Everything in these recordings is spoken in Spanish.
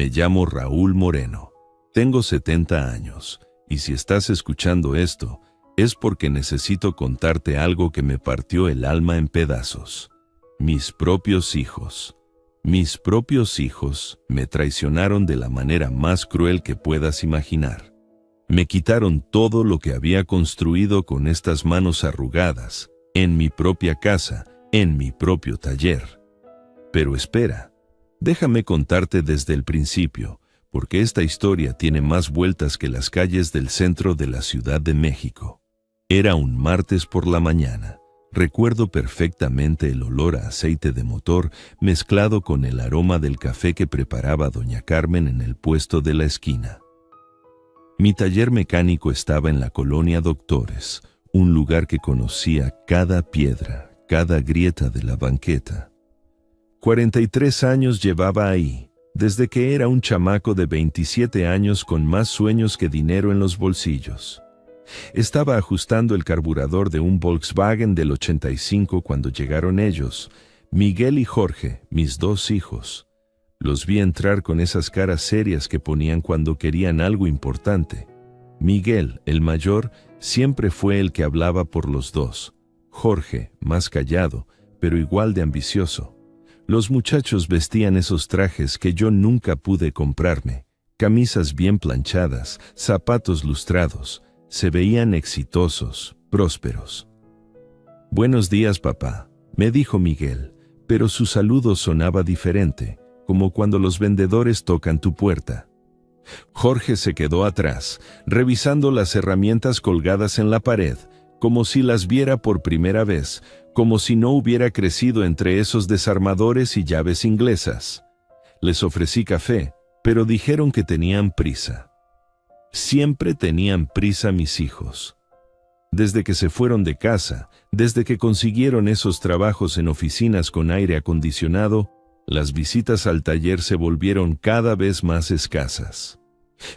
Me llamo Raúl Moreno. Tengo 70 años, y si estás escuchando esto, es porque necesito contarte algo que me partió el alma en pedazos. Mis propios hijos. Mis propios hijos me traicionaron de la manera más cruel que puedas imaginar. Me quitaron todo lo que había construido con estas manos arrugadas, en mi propia casa, en mi propio taller. Pero espera, déjame contarte desde el principio, porque esta historia tiene más vueltas que las calles del centro de la Ciudad de México. Era un martes por la mañana. Recuerdo perfectamente el olor a aceite de motor mezclado con el aroma del café que preparaba doña Carmen en el puesto de la esquina. Mi taller mecánico estaba en la colonia Doctores, un lugar que conocía cada piedra, cada grieta de la banqueta. 43 años llevaba ahí, desde que era un chamaco de 27 años con más sueños que dinero en los bolsillos. Estaba ajustando el carburador de un Volkswagen del 85 cuando llegaron ellos, Miguel y Jorge, mis dos hijos. Los vi entrar con esas caras serias que ponían cuando querían algo importante. Miguel, el mayor, siempre fue el que hablaba por los dos. Jorge, más callado, pero igual de ambicioso. Los muchachos vestían esos trajes que yo nunca pude comprarme, camisas bien planchadas, zapatos lustrados. Se veían exitosos, prósperos. «Buenos días, papá», me dijo Miguel, pero su saludo sonaba diferente, como cuando los vendedores tocan tu puerta. Jorge se quedó atrás, revisando las herramientas colgadas en la pared, como si las viera por primera vez, como si no hubiera crecido entre esos desarmadores y llaves inglesas. Les ofrecí café, pero dijeron que tenían prisa. Siempre tenían prisa mis hijos. Desde que se fueron de casa, desde que consiguieron esos trabajos en oficinas con aire acondicionado, las visitas al taller se volvieron cada vez más escasas.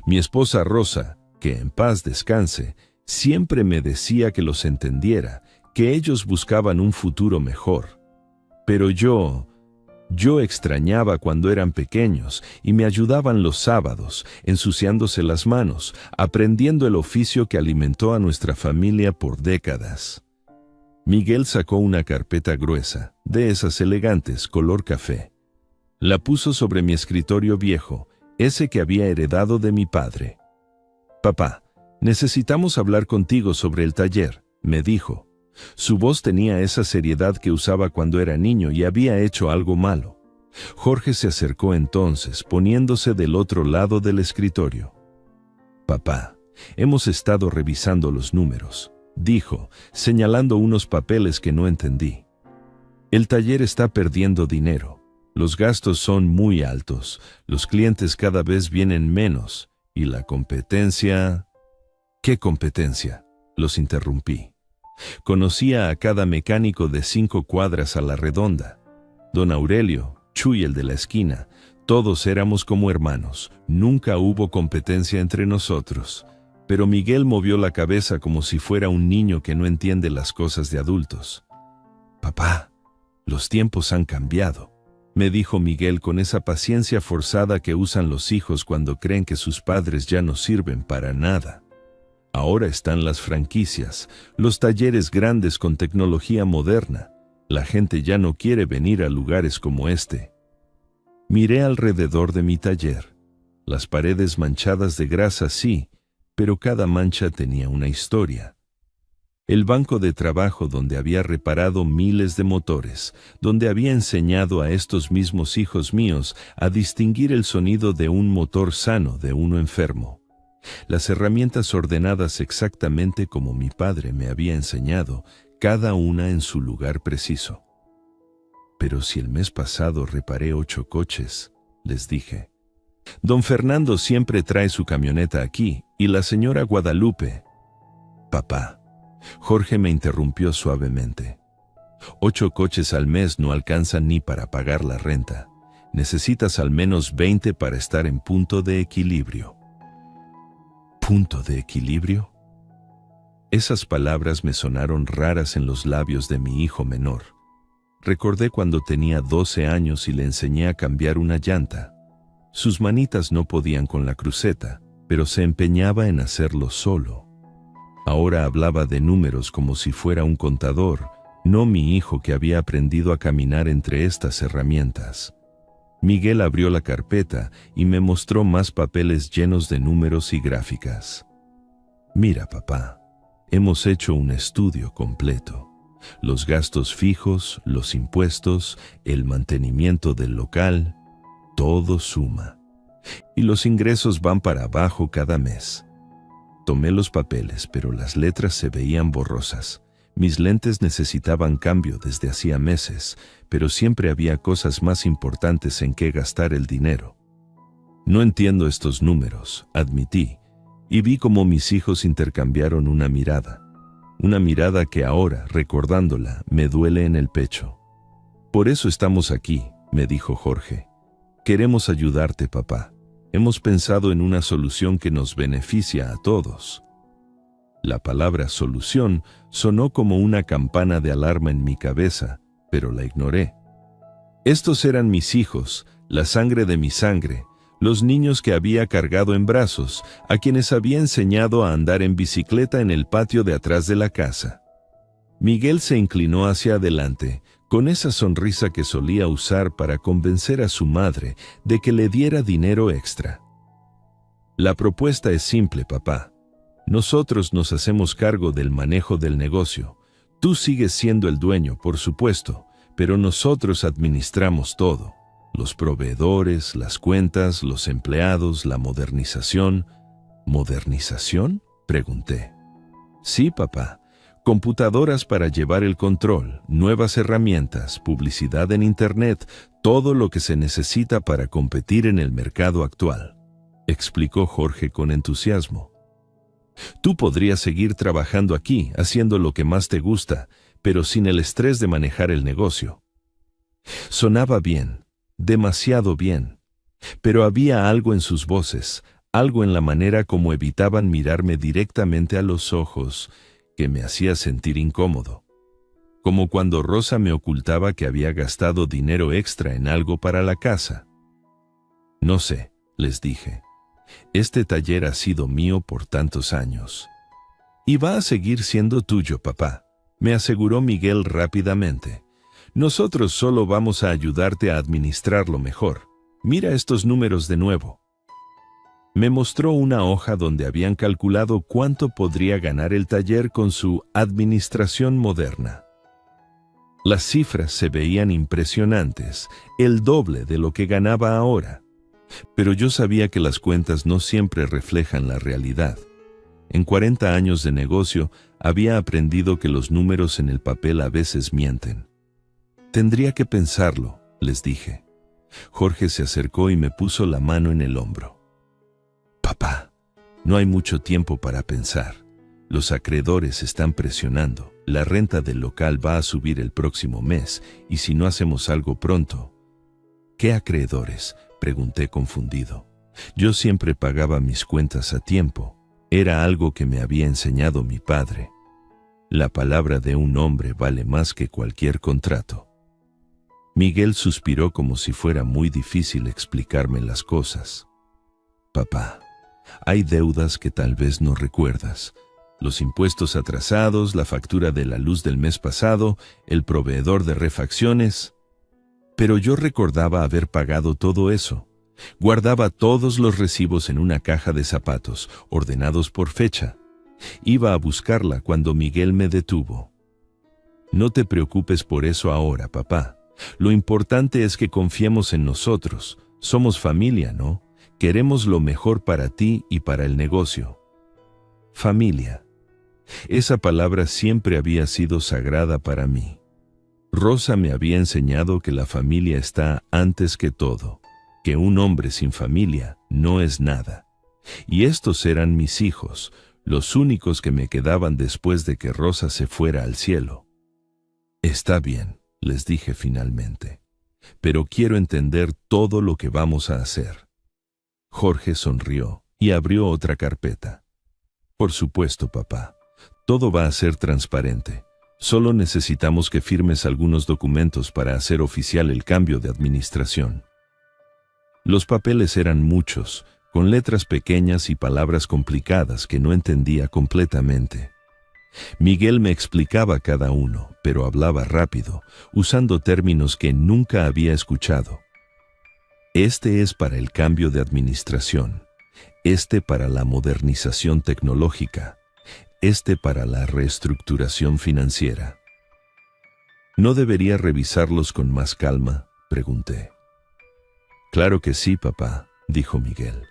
Mi esposa Rosa, que en paz descanse, siempre me decía que los entendiera, que ellos buscaban un futuro mejor. Pero yo extrañaba cuando eran pequeños y me ayudaban los sábados, ensuciándose las manos, aprendiendo el oficio que alimentó a nuestra familia por décadas. Miguel sacó una carpeta gruesa, de esas elegantes, color café. La puso sobre mi escritorio viejo, ese que había heredado de mi padre. «Papá, necesitamos hablar contigo sobre el taller», me dijo. Su voz tenía esa seriedad que usaba cuando era niño y había hecho algo malo. Jorge se acercó entonces, poniéndose del otro lado del escritorio. «Papá, hemos estado revisando los números», dijo, señalando unos papeles que no entendí. «El taller está perdiendo dinero. Los gastos son muy altos, los clientes cada vez vienen menos, y la competencia...» «¿Qué competencia?», los interrumpí. Conocía a cada mecánico de 5 cuadras a la redonda. Don Aurelio, Chuy el de la esquina, todos éramos como hermanos. Nunca hubo competencia entre nosotros. Pero Miguel movió la cabeza como si fuera un niño que no entiende las cosas de adultos. «Papá, los tiempos han cambiado», me dijo Miguel con esa paciencia forzada que usan los hijos cuando creen que sus padres ya no sirven para nada. Ahora están las franquicias, los talleres grandes con tecnología moderna. La gente ya no quiere venir a lugares como este. Miré alrededor de mi taller. Las paredes manchadas de grasa sí, pero cada mancha tenía una historia. El banco de trabajo donde había reparado miles de motores, donde había enseñado a estos mismos hijos míos a distinguir el sonido de un motor sano de uno enfermo. Las herramientas ordenadas exactamente como mi padre me había enseñado, cada una en su lugar preciso. «Pero si el mes pasado reparé 8 coches», les dije. «Don Fernando siempre trae su camioneta aquí, y la señora Guadalupe...» «Papá», Jorge me interrumpió suavemente. «8 coches al mes no alcanzan ni para pagar la renta. Necesitas al menos 20 para estar en punto de equilibrio». ¿Punto de equilibrio? Esas palabras me sonaron raras en los labios de mi hijo menor. Recordé cuando tenía 12 años y le enseñé a cambiar una llanta. Sus manitas no podían con la cruceta, pero se empeñaba en hacerlo solo. Ahora hablaba de números como si fuera un contador, no mi hijo que había aprendido a caminar entre estas herramientas. Miguel abrió la carpeta y me mostró más papeles llenos de números y gráficas. Mira, papá, hemos hecho un estudio completo. Los gastos fijos, los impuestos, el mantenimiento del local, todo suma. Y los ingresos van para abajo cada mes. Tomé los papeles, pero las letras se veían borrosas. Mis lentes necesitaban cambio desde hacía meses, pero siempre había cosas más importantes en que gastar el dinero. No entiendo estos números, admití, y vi cómo mis hijos intercambiaron una mirada que ahora, recordándola, me duele en el pecho. Por eso estamos aquí, me dijo Jorge. Queremos ayudarte, papá. Hemos pensado en una solución que nos beneficia a todos. La palabra solución sonó como una campana de alarma en mi cabeza, pero la ignoré. Estos eran mis hijos, la sangre de mi sangre, los niños que había cargado en brazos, a quienes había enseñado a andar en bicicleta en el patio de atrás de la casa. Miguel se inclinó hacia adelante, con esa sonrisa que solía usar para convencer a su madre de que le diera dinero extra. La propuesta es simple, papá. Nosotros nos hacemos cargo del manejo del negocio. Tú sigues siendo el dueño, por supuesto, pero nosotros administramos todo. Los proveedores, las cuentas, los empleados, la modernización. ¿Modernización?, pregunté. Sí, papá. Computadoras para llevar el control, nuevas herramientas, publicidad en Internet, todo lo que se necesita para competir en el mercado actual, explicó Jorge con entusiasmo. Tú podrías seguir trabajando aquí, haciendo lo que más te gusta, pero sin el estrés de manejar el negocio. Sonaba bien, demasiado bien, pero había algo en sus voces, algo en la manera como evitaban mirarme directamente a los ojos, que me hacía sentir incómodo. Como cuando Rosa me ocultaba que había gastado dinero extra en algo para la casa. No sé, les dije. Este taller ha sido mío por tantos años. Y va a seguir siendo tuyo, papá, me aseguró Miguel rápidamente. Nosotros solo vamos a ayudarte a administrarlo mejor. Mira estos números de nuevo. Me mostró una hoja donde habían calculado cuánto podría ganar el taller con su administración moderna. Las cifras se veían impresionantes, el doble de lo que ganaba ahora. Pero yo sabía que las cuentas no siempre reflejan la realidad. En 40 años de negocio, había aprendido que los números en el papel a veces mienten. Tendría que pensarlo, les dije. Jorge se acercó y me puso la mano en el hombro. Papá, no hay mucho tiempo para pensar. Los acreedores están presionando. La renta del local va a subir el próximo mes, y si no hacemos algo pronto... ¿Qué acreedores?, pregunté confundido. Yo siempre pagaba mis cuentas a tiempo. Era algo que me había enseñado mi padre. La palabra de un hombre vale más que cualquier contrato. Miguel suspiró como si fuera muy difícil explicarme las cosas. Papá, hay deudas que tal vez no recuerdas. Los impuestos atrasados, la factura de la luz del mes pasado, el proveedor de refacciones. Pero yo recordaba haber pagado todo eso. Guardaba todos los recibos en una caja de zapatos, ordenados por fecha. Iba a buscarla cuando Miguel me detuvo. No te preocupes por eso ahora, papá. Lo importante es que confiemos en nosotros. Somos familia, ¿no? Queremos lo mejor para ti y para el negocio. Familia. Esa palabra siempre había sido sagrada para mí. Rosa me había enseñado que la familia está antes que todo, que un hombre sin familia no es nada. Y estos eran mis hijos, los únicos que me quedaban después de que Rosa se fuera al cielo. Está bien, les dije finalmente, pero quiero entender todo lo que vamos a hacer. Jorge sonrió y abrió otra carpeta. Por supuesto, papá, todo va a ser transparente. Solo necesitamos que firmes algunos documentos para hacer oficial el cambio de administración. Los papeles eran muchos, con letras pequeñas y palabras complicadas que no entendía completamente. Miguel me explicaba cada uno, pero hablaba rápido, usando términos que nunca había escuchado. Este es para el cambio de administración, este para la modernización tecnológica, este para la reestructuración financiera. ¿No debería revisarlos con más calma?, pregunté. Claro que sí, papá, dijo Miguel.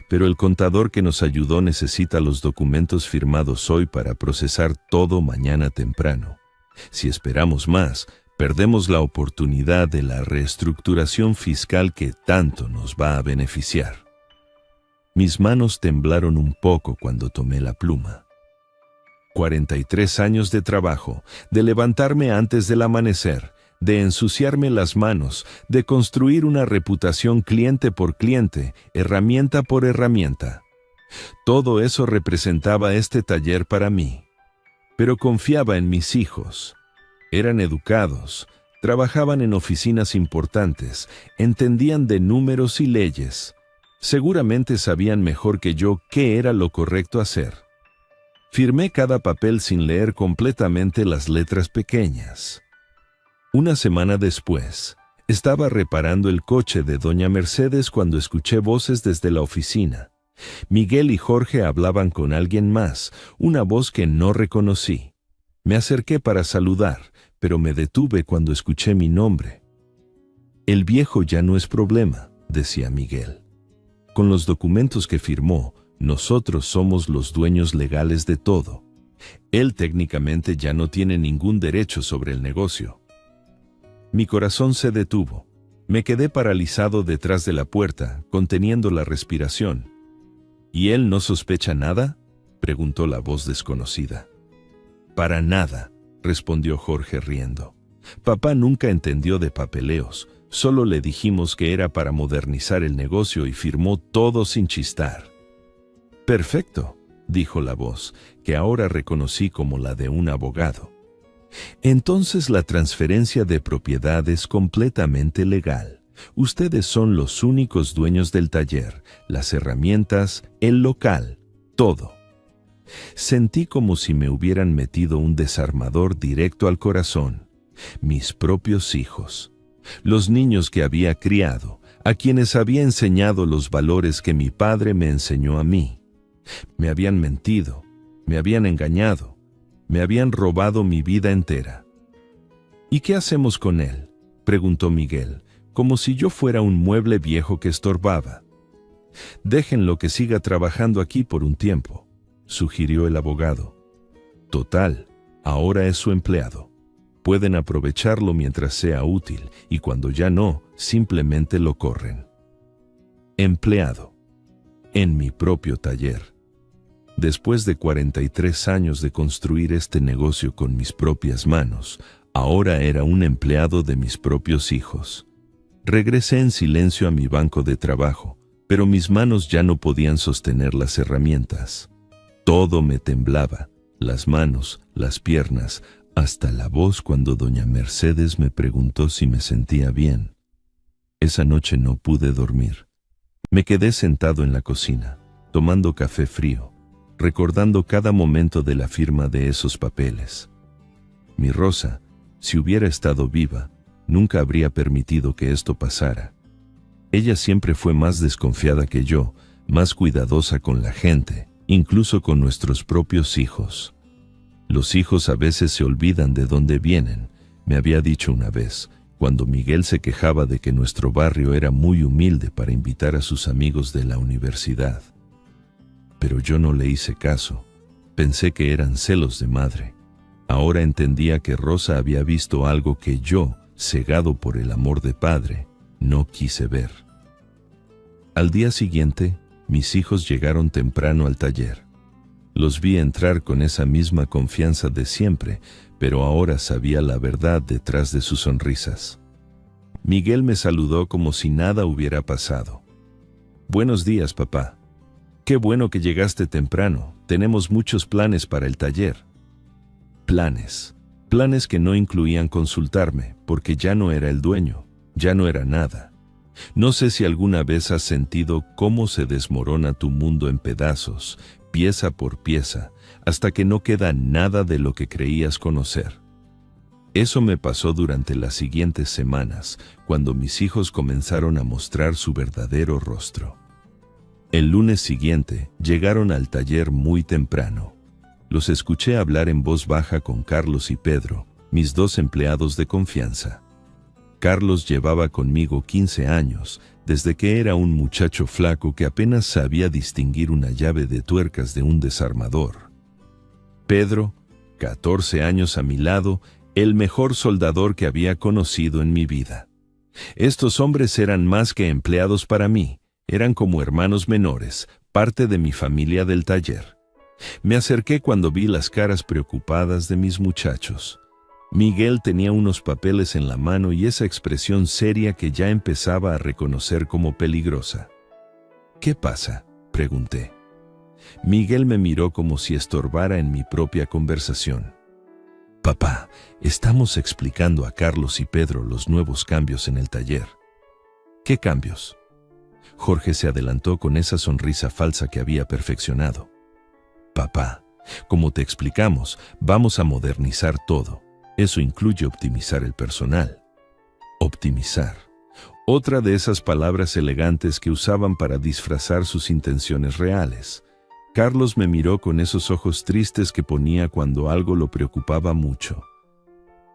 Pero el contador que nos ayudó necesita los documentos firmados hoy para procesar todo mañana temprano. Si esperamos más, perdemos la oportunidad de la reestructuración fiscal que tanto nos va a beneficiar. Mis manos temblaron un poco cuando tomé la pluma. 43 años de trabajo, de levantarme antes del amanecer, de ensuciarme las manos, de construir una reputación cliente por cliente, herramienta por herramienta. Todo eso representaba este taller para mí. Pero confiaba en mis hijos. Eran educados, trabajaban en oficinas importantes, entendían de números y leyes. Seguramente sabían mejor que yo qué era lo correcto hacer. Firmé cada papel sin leer completamente las letras pequeñas. Una semana después, estaba reparando el coche de doña Mercedes cuando escuché voces desde la oficina. Miguel y Jorge hablaban con alguien más, una voz que no reconocí. Me acerqué para saludar, pero me detuve cuando escuché mi nombre. El viejo ya no es problema, decía Miguel. Con los documentos que firmó, nosotros somos los dueños legales de todo. Él técnicamente ya no tiene ningún derecho sobre el negocio. Mi corazón se detuvo. Me quedé paralizado detrás de la puerta, conteniendo la respiración. ¿Y él no sospecha nada?, preguntó la voz desconocida. Para nada, respondió Jorge riendo. Papá nunca entendió de papeleos, solo le dijimos que era para modernizar el negocio y firmó todo sin chistar. Perfecto, dijo la voz, que ahora reconocí como la de un abogado. Entonces la transferencia de propiedad es completamente legal. Ustedes son los únicos dueños del taller, las herramientas, el local, todo. Sentí como si me hubieran metido un desarmador directo al corazón. Mis propios hijos, los niños que había criado, a quienes había enseñado los valores que mi padre me enseñó a mí. Me habían mentido, me habían engañado, me habían robado mi vida entera. ¿Y qué hacemos con él?, preguntó Miguel, como si yo fuera un mueble viejo que estorbaba. Déjenlo que siga trabajando aquí por un tiempo, sugirió el abogado. Total, ahora es su empleado. Pueden aprovecharlo mientras sea útil y cuando ya no, simplemente lo corren. Empleado. En mi propio taller. Después de 43 años de construir este negocio con mis propias manos, ahora era un empleado de mis propios hijos. Regresé en silencio a mi banco de trabajo, pero mis manos ya no podían sostener las herramientas. Todo me temblaba, las manos, las piernas, hasta la voz cuando doña Mercedes me preguntó si me sentía bien. Esa noche no pude dormir. Me quedé sentado en la cocina, tomando café frío, recordando cada momento de la firma de esos papeles. Mi Rosa, si hubiera estado viva, nunca habría permitido que esto pasara. Ella siempre fue más desconfiada que yo, más cuidadosa con la gente, incluso con nuestros propios hijos. Los hijos a veces se olvidan de dónde vienen, me había dicho una vez, cuando Miguel se quejaba de que nuestro barrio era muy humilde para invitar a sus amigos de la universidad. Pero yo no le hice caso. Pensé que eran celos de madre. Ahora entendía que Rosa había visto algo que yo, cegado por el amor de padre, no quise ver. Al día siguiente, mis hijos llegaron temprano al taller. Los vi entrar con esa misma confianza de siempre, pero ahora sabía la verdad detrás de sus sonrisas. Miguel me saludó como si nada hubiera pasado. Buenos días, papá. Qué bueno que llegaste temprano. Tenemos muchos planes para el taller. Planes que no incluían consultarme, porque ya no era el dueño, ya no era nada. No sé si alguna vez has sentido cómo se desmorona tu mundo en pedazos, pieza por pieza, hasta que no queda nada de lo que creías conocer. Eso me pasó durante las siguientes semanas, cuando mis hijos comenzaron a mostrar su verdadero rostro. El lunes siguiente llegaron al taller muy temprano. Los escuché hablar en voz baja con Carlos y Pedro, mis dos empleados de confianza. Carlos llevaba conmigo 15 años, desde que era un muchacho flaco que apenas sabía distinguir una llave de tuercas de un desarmador. Pedro, 14 años a mi lado, el mejor soldador que había conocido en mi vida. Estos hombres eran más que empleados para mí, eran como hermanos menores, parte de mi familia del taller. Me acerqué cuando vi las caras preocupadas de mis muchachos. Miguel tenía unos papeles en la mano y esa expresión seria que ya empezaba a reconocer como peligrosa. ¿Qué pasa?, pregunté. Miguel me miró como si estorbara en mi propia conversación. Papá, estamos explicando a Carlos y Pedro los nuevos cambios en el taller. ¿Qué cambios? Jorge se adelantó con esa sonrisa falsa que había perfeccionado. Papá, como te explicamos, vamos a modernizar todo. Eso incluye optimizar el personal. Optimizar. Otra de esas palabras elegantes que usaban para disfrazar sus intenciones reales. Carlos me miró con esos ojos tristes que ponía cuando algo lo preocupaba mucho.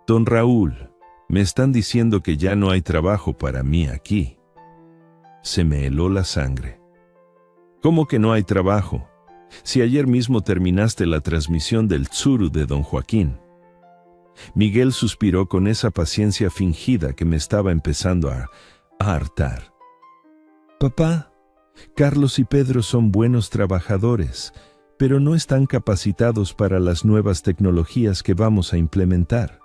Don Raúl, me están diciendo que ya no hay trabajo para mí aquí. Se me heló la sangre. ¿Cómo que no hay trabajo? Si ayer mismo terminaste la transmisión del Tsuru de Don Joaquín. Miguel suspiró con esa paciencia fingida que me estaba empezando a hartar. Papá, Carlos y Pedro son buenos trabajadores, pero no están capacitados para las nuevas tecnologías que vamos a implementar.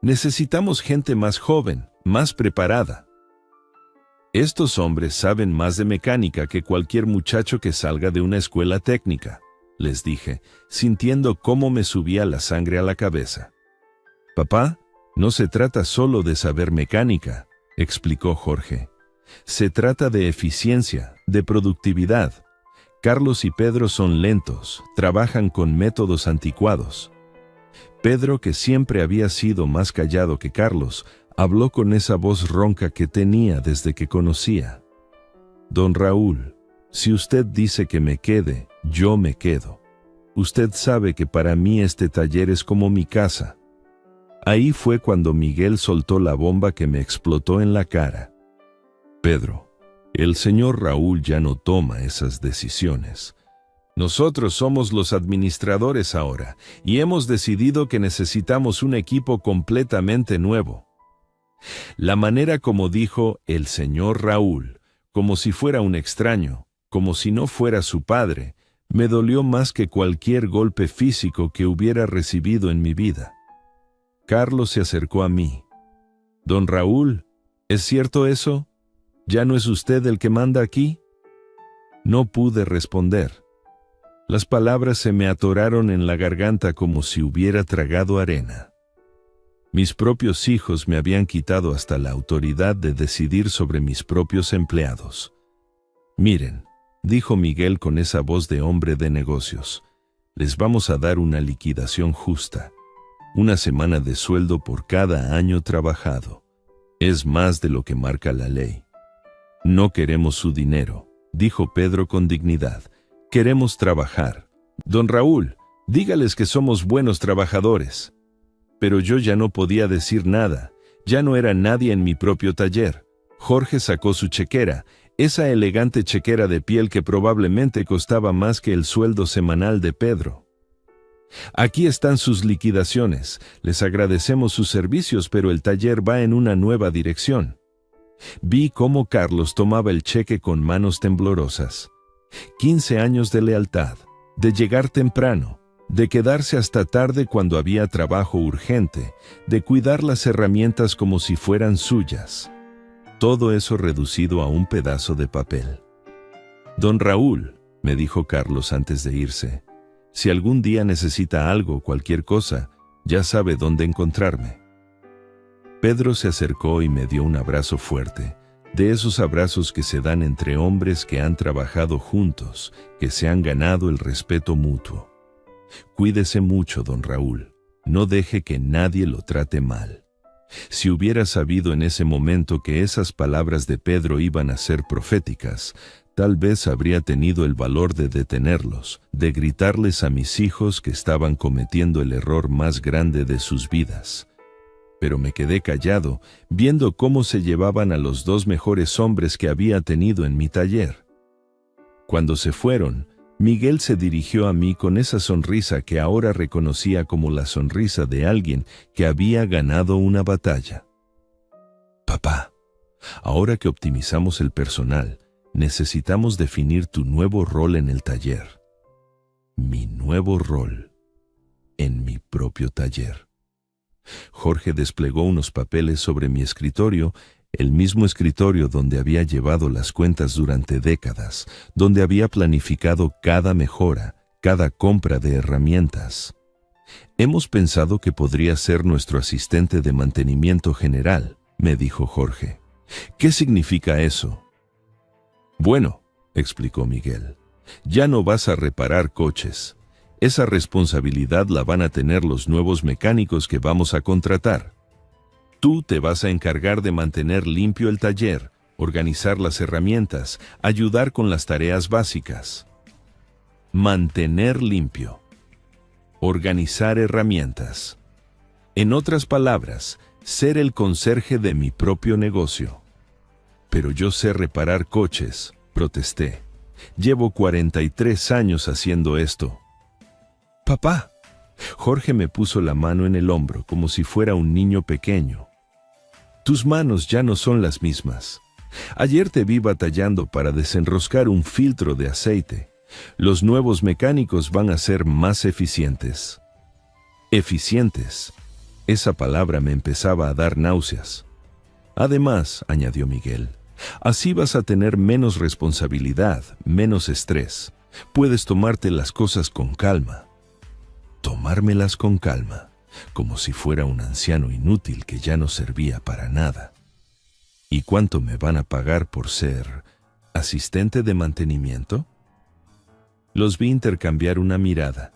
Necesitamos gente más joven, más preparada. Estos hombres saben más de mecánica que cualquier muchacho que salga de una escuela técnica, les dije, sintiendo cómo me subía la sangre a la cabeza. Papá, no se trata solo de saber mecánica, explicó Jorge. Se trata de eficiencia, de productividad. Carlos y Pedro son lentos, trabajan con métodos anticuados. Pedro, que siempre había sido más callado que Carlos, habló con esa voz ronca que tenía desde que conocía. Don Raúl, si usted dice que me quede, yo me quedo. Usted sabe que para mí este taller es como mi casa. Ahí fue cuando Miguel soltó la bomba que me explotó en la cara. Pedro, el señor Raúl ya no toma esas decisiones. Nosotros somos los administradores ahora y hemos decidido que necesitamos un equipo completamente nuevo. La manera como dijo el señor Raúl, como si fuera un extraño, como si no fuera su padre, me dolió más que cualquier golpe físico que hubiera recibido en mi vida. Carlos se acercó a mí. Don Raúl, ¿es cierto eso? ¿Ya no es usted el que manda aquí? No pude responder. Las palabras se me atoraron en la garganta como si hubiera tragado arena. Mis propios hijos me habían quitado hasta la autoridad de decidir sobre mis propios empleados. Miren, dijo Miguel con esa voz de hombre de negocios, les vamos a dar una liquidación justa. Una semana de sueldo por cada año trabajado. Es más de lo que marca la ley. No queremos su dinero, dijo Pedro con dignidad. Queremos trabajar. Don Raúl, dígales que somos buenos trabajadores. Pero yo ya no podía decir nada. Ya no era nadie en mi propio taller. Jorge sacó su chequera, esa elegante chequera de piel que probablemente costaba más que el sueldo semanal de Pedro. Aquí están sus liquidaciones. Les agradecemos sus servicios, pero el taller va en una nueva dirección. Vi cómo Carlos tomaba el cheque con manos temblorosas. 15 años de lealtad, de llegar temprano, de quedarse hasta tarde cuando había trabajo urgente, de cuidar las herramientas como si fueran suyas. Todo eso reducido a un pedazo de papel. Don Raúl, me dijo Carlos antes de irse, si algún día necesita algo, cualquier cosa, ya sabe dónde encontrarme. Pedro se acercó y me dio un abrazo fuerte, de esos abrazos que se dan entre hombres que han trabajado juntos, que se han ganado el respeto mutuo. Cuídese mucho, don Raúl. No deje que nadie lo trate mal. Si hubiera sabido en ese momento que esas palabras de Pedro iban a ser proféticas, tal vez habría tenido el valor de detenerlos, de gritarles a mis hijos que estaban cometiendo el error más grande de sus vidas. Pero me quedé callado, viendo cómo se llevaban a los dos mejores hombres que había tenido en mi taller. Cuando se fueron, Miguel se dirigió a mí con esa sonrisa que ahora reconocía como la sonrisa de alguien que había ganado una batalla. Papá, ahora que optimizamos el personal, necesitamos definir tu nuevo rol en el taller. Mi nuevo rol en mi propio taller. Jorge desplegó unos papeles sobre mi escritorio, el mismo escritorio donde había llevado las cuentas durante décadas, donde había planificado cada mejora, cada compra de herramientas. Hemos pensado que podría ser nuestro asistente de mantenimiento general, me dijo Jorge. ¿Qué significa eso? Bueno, explicó Miguel, ya no vas a reparar coches. Esa responsabilidad la van a tener los nuevos mecánicos que vamos a contratar. Tú te vas a encargar de mantener limpio el taller, organizar las herramientas, ayudar con las tareas básicas. Mantener limpio. Organizar herramientas. En otras palabras, ser el conserje de mi propio negocio. Pero yo sé reparar coches, protesté. Llevo 43 años haciendo esto. Papá. Jorge me puso la mano en el hombro como si fuera un niño pequeño. Tus manos ya no son las mismas. Ayer te vi batallando para desenroscar un filtro de aceite. Los nuevos mecánicos van a ser más eficientes. Eficientes. Esa palabra me empezaba a dar náuseas. Además, añadió Miguel, así vas a tener menos responsabilidad, menos estrés. Puedes tomarte las cosas con calma. Tomármelas con calma. Como si fuera un anciano inútil que ya no servía para nada. ¿Y cuánto me van a pagar por ser asistente de mantenimiento? Los vi intercambiar una mirada.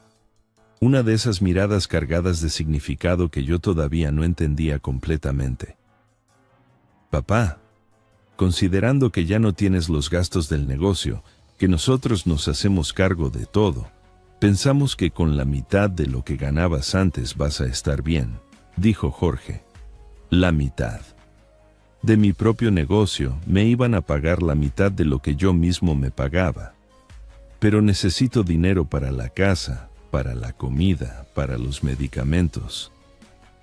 Una de esas miradas cargadas de significado que yo todavía no entendía completamente. Papá, considerando que ya no tienes los gastos del negocio, que nosotros nos hacemos cargo de todo, pensamos que con la mitad de lo que ganabas antes vas a estar bien, dijo Jorge. La mitad. De mi propio negocio me iban a pagar la mitad de lo que yo mismo me pagaba. Pero necesito dinero para la casa, para la comida, para los medicamentos.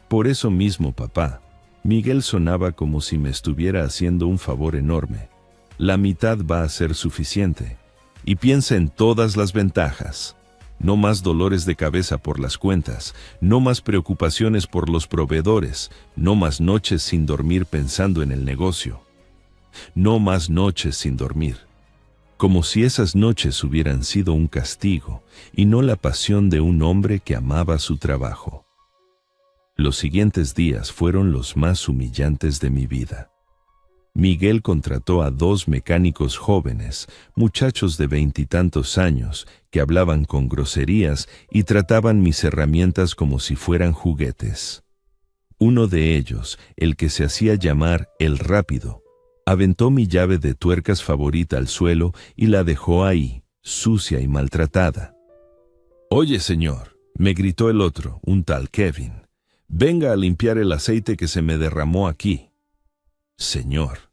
Por eso mismo, papá, Miguel sonaba como si me estuviera haciendo un favor enorme. La mitad va a ser suficiente. Y piensa en todas las ventajas. No más dolores de cabeza por las cuentas, no más preocupaciones por los proveedores, no más noches sin dormir pensando en el negocio. No más noches sin dormir. Como si esas noches hubieran sido un castigo y no la pasión de un hombre que amaba su trabajo. Los siguientes días fueron los más humillantes de mi vida. Miguel contrató a 2 mecánicos jóvenes, muchachos de 20 y tantos años, que hablaban con groserías y trataban mis herramientas como si fueran juguetes. Uno de ellos, el que se hacía llamar el Rápido, aventó mi llave de tuercas favorita al suelo y la dejó ahí, sucia y maltratada. «Oye, señor», me gritó el otro, un tal Kevin, «venga a limpiar el aceite que se me derramó aquí». Señor.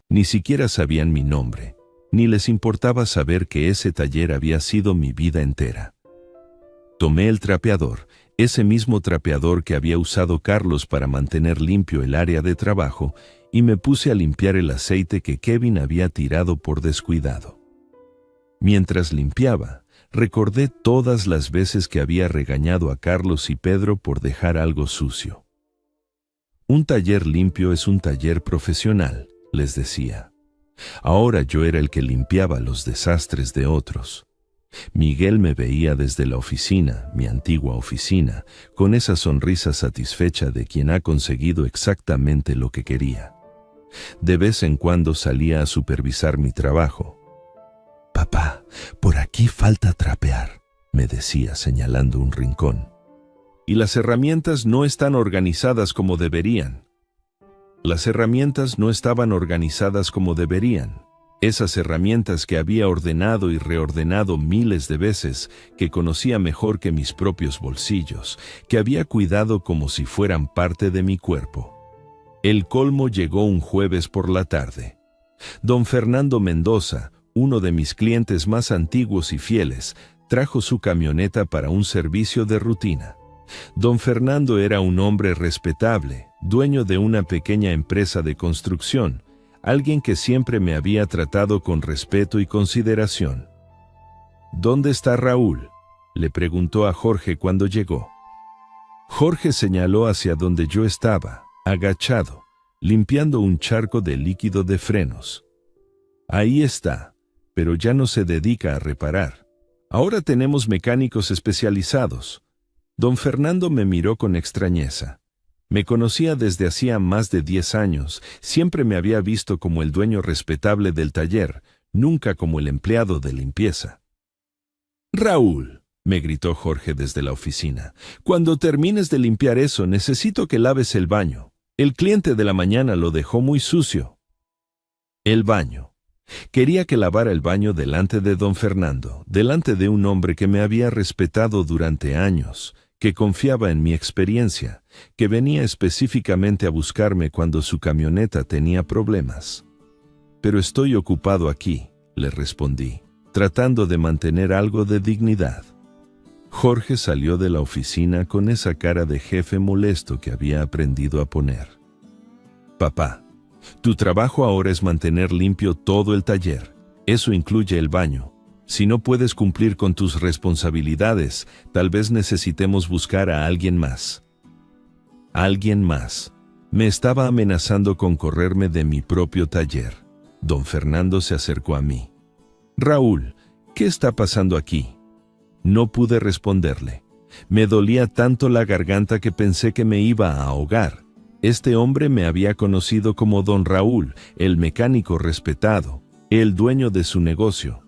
Ni siquiera sabían mi nombre, ni les importaba saber que ese taller había sido mi vida entera. Tomé el trapeador, ese mismo trapeador que había usado Carlos para mantener limpio el área de trabajo, y me puse a limpiar el aceite que Kevin había tirado por descuidado. Mientras limpiaba, recordé todas las veces que había regañado a Carlos y Pedro por dejar algo sucio. Un taller limpio es un taller profesional, les decía. Ahora yo era el que limpiaba los desastres de otros. Miguel me veía desde la oficina, mi antigua oficina, con esa sonrisa satisfecha de quien ha conseguido exactamente lo que quería. De vez en cuando salía a supervisar mi trabajo. «Papá, por aquí falta trapear», me decía señalando un rincón. «Y las herramientas no están organizadas como deberían». Las herramientas no estaban organizadas como deberían. Esas herramientas que había ordenado y reordenado miles de veces, que conocía mejor que mis propios bolsillos, que había cuidado como si fueran parte de mi cuerpo. El colmo llegó un jueves por la tarde. Don Fernando Mendoza, uno de mis clientes más antiguos y fieles, trajo su camioneta para un servicio de rutina. Don Fernando era un hombre respetable, dueño de una pequeña empresa de construcción, alguien que siempre me había tratado con respeto y consideración. «¿Dónde está Raúl?», le preguntó a Jorge cuando llegó. Jorge señaló hacia donde yo estaba, agachado, limpiando un charco de líquido de frenos. «Ahí está, pero ya no se dedica a reparar. Ahora tenemos mecánicos especializados». Don Fernando me miró con extrañeza. Me conocía desde hacía más de 10 años, siempre me había visto como el dueño respetable del taller, nunca como el empleado de limpieza. «Raúl», me gritó Jorge desde la oficina, «cuando termines de limpiar eso necesito que laves el baño. El cliente de la mañana lo dejó muy sucio». El baño. Quería que lavara el baño delante de don Fernando, delante de un hombre que me había respetado durante años, que confiaba en mi experiencia, que venía específicamente a buscarme cuando su camioneta tenía problemas. «Pero estoy ocupado aquí», le respondí, tratando de mantener algo de dignidad. Jorge salió de la oficina con esa cara de jefe molesto que había aprendido a poner. «Papá, tu trabajo ahora es mantener limpio todo el taller. Eso incluye el baño. Si no puedes cumplir con tus responsabilidades, tal vez necesitemos buscar a alguien más». Alguien más. Me estaba amenazando con correrme de mi propio taller. Don Fernando se acercó a mí. «Raúl, ¿qué está pasando aquí?». No pude responderle. Me dolía tanto la garganta que pensé que me iba a ahogar. Este hombre me había conocido como Don Raúl, el mecánico respetado, el dueño de su negocio.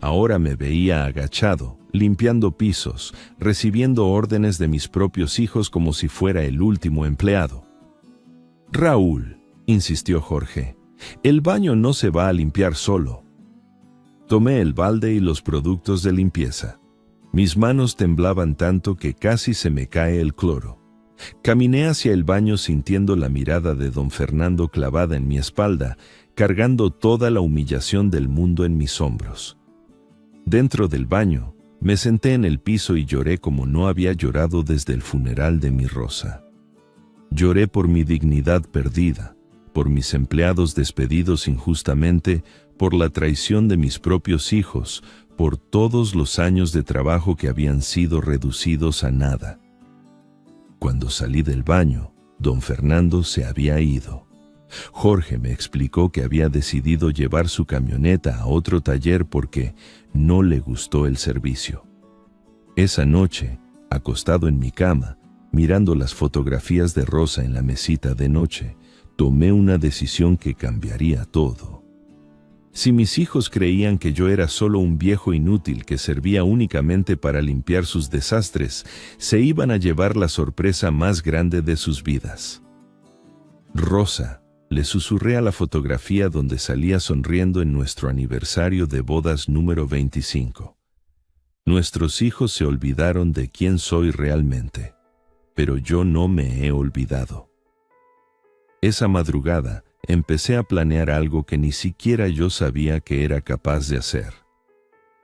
Ahora me veía agachado, limpiando pisos, recibiendo órdenes de mis propios hijos como si fuera el último empleado. «Raúl», insistió Jorge, «el baño no se va a limpiar solo». Tomé el balde y los productos de limpieza. Mis manos temblaban tanto que casi se me cae el cloro. Caminé hacia el baño sintiendo la mirada de don Fernando clavada en mi espalda, cargando toda la humillación del mundo en mis hombros. Dentro del baño, me senté en el piso y lloré como no había llorado desde el funeral de mi Rosa. Lloré por mi dignidad perdida, por mis empleados despedidos injustamente, por la traición de mis propios hijos, por todos los años de trabajo que habían sido reducidos a nada. Cuando salí del baño, don Fernando se había ido. Jorge me explicó que había decidido llevar su camioneta a otro taller porque no le gustó el servicio. Esa noche, acostado en mi cama, mirando las fotografías de Rosa en la mesita de noche, tomé una decisión que cambiaría todo. Si mis hijos creían que yo era solo un viejo inútil que servía únicamente para limpiar sus desastres, se iban a llevar la sorpresa más grande de sus vidas. «Rosa», le susurré a la fotografía donde salía sonriendo en nuestro aniversario de bodas número 25. Nuestros hijos se olvidaron de quién soy realmente, pero yo no me he olvidado. Esa madrugada, empecé a planear algo que ni siquiera yo sabía que era capaz de hacer.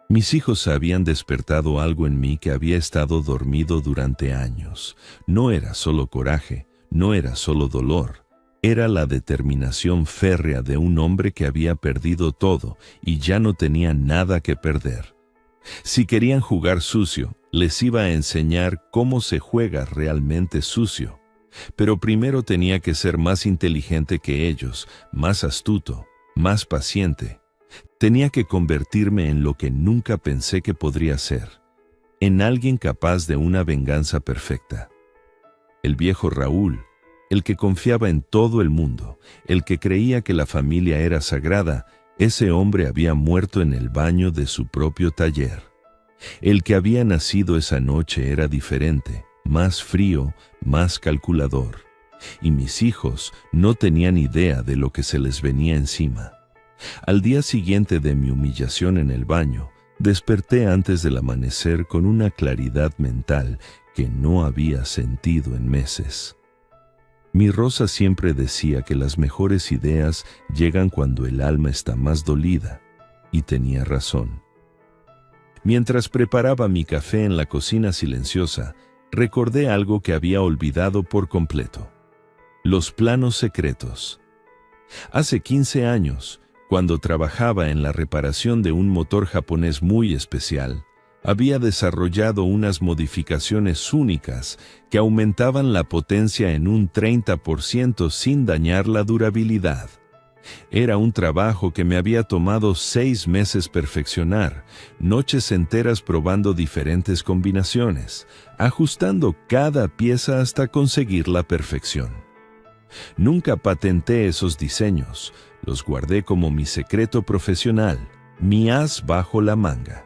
Mis hijos habían despertado algo en mí que había estado dormido durante años. No era solo coraje, no era solo dolor. Era la determinación férrea de un hombre que había perdido todo y ya no tenía nada que perder. Si querían jugar sucio, les iba a enseñar cómo se juega realmente sucio. Pero primero tenía que ser más inteligente que ellos, más astuto, más paciente. Tenía que convertirme en lo que nunca pensé que podría ser, en alguien capaz de una venganza perfecta. El viejo Raúl, el que confiaba en todo el mundo, el que creía que la familia era sagrada, ese hombre había muerto en el baño de su propio taller. El que había nacido esa noche era diferente, más frío, más calculador. Y mis hijos no tenían idea de lo que se les venía encima. Al día siguiente de mi humillación en el baño, desperté antes del amanecer con una claridad mental que no había sentido en meses. Mi Rosa siempre decía que las mejores ideas llegan cuando el alma está más dolida, y tenía razón. Mientras preparaba mi café en la cocina silenciosa, recordé algo que había olvidado por completo: los planos secretos. Hace 15 años, cuando trabajaba en la reparación de un motor japonés muy especial, había desarrollado unas modificaciones únicas que aumentaban la potencia en un 30% sin dañar la durabilidad. Era un trabajo que me había tomado 6 meses perfeccionar, noches enteras probando diferentes combinaciones, ajustando cada pieza hasta conseguir la perfección. Nunca patenté esos diseños, los guardé como mi secreto profesional, mi as bajo la manga.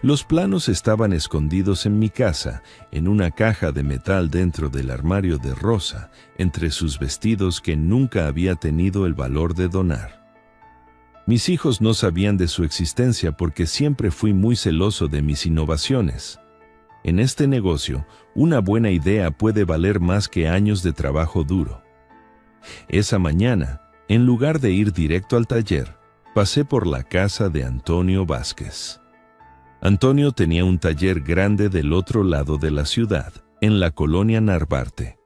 Los planos estaban escondidos en mi casa, en una caja de metal dentro del armario de Rosa, entre sus vestidos que nunca había tenido el valor de donar. Mis hijos no sabían de su existencia porque siempre fui muy celoso de mis innovaciones. En este negocio, una buena idea puede valer más que años de trabajo duro. Esa mañana, en lugar de ir directo al taller, pasé por la casa de Antonio Vázquez. Antonio tenía un taller grande del otro lado de la ciudad, en la colonia Narvarte.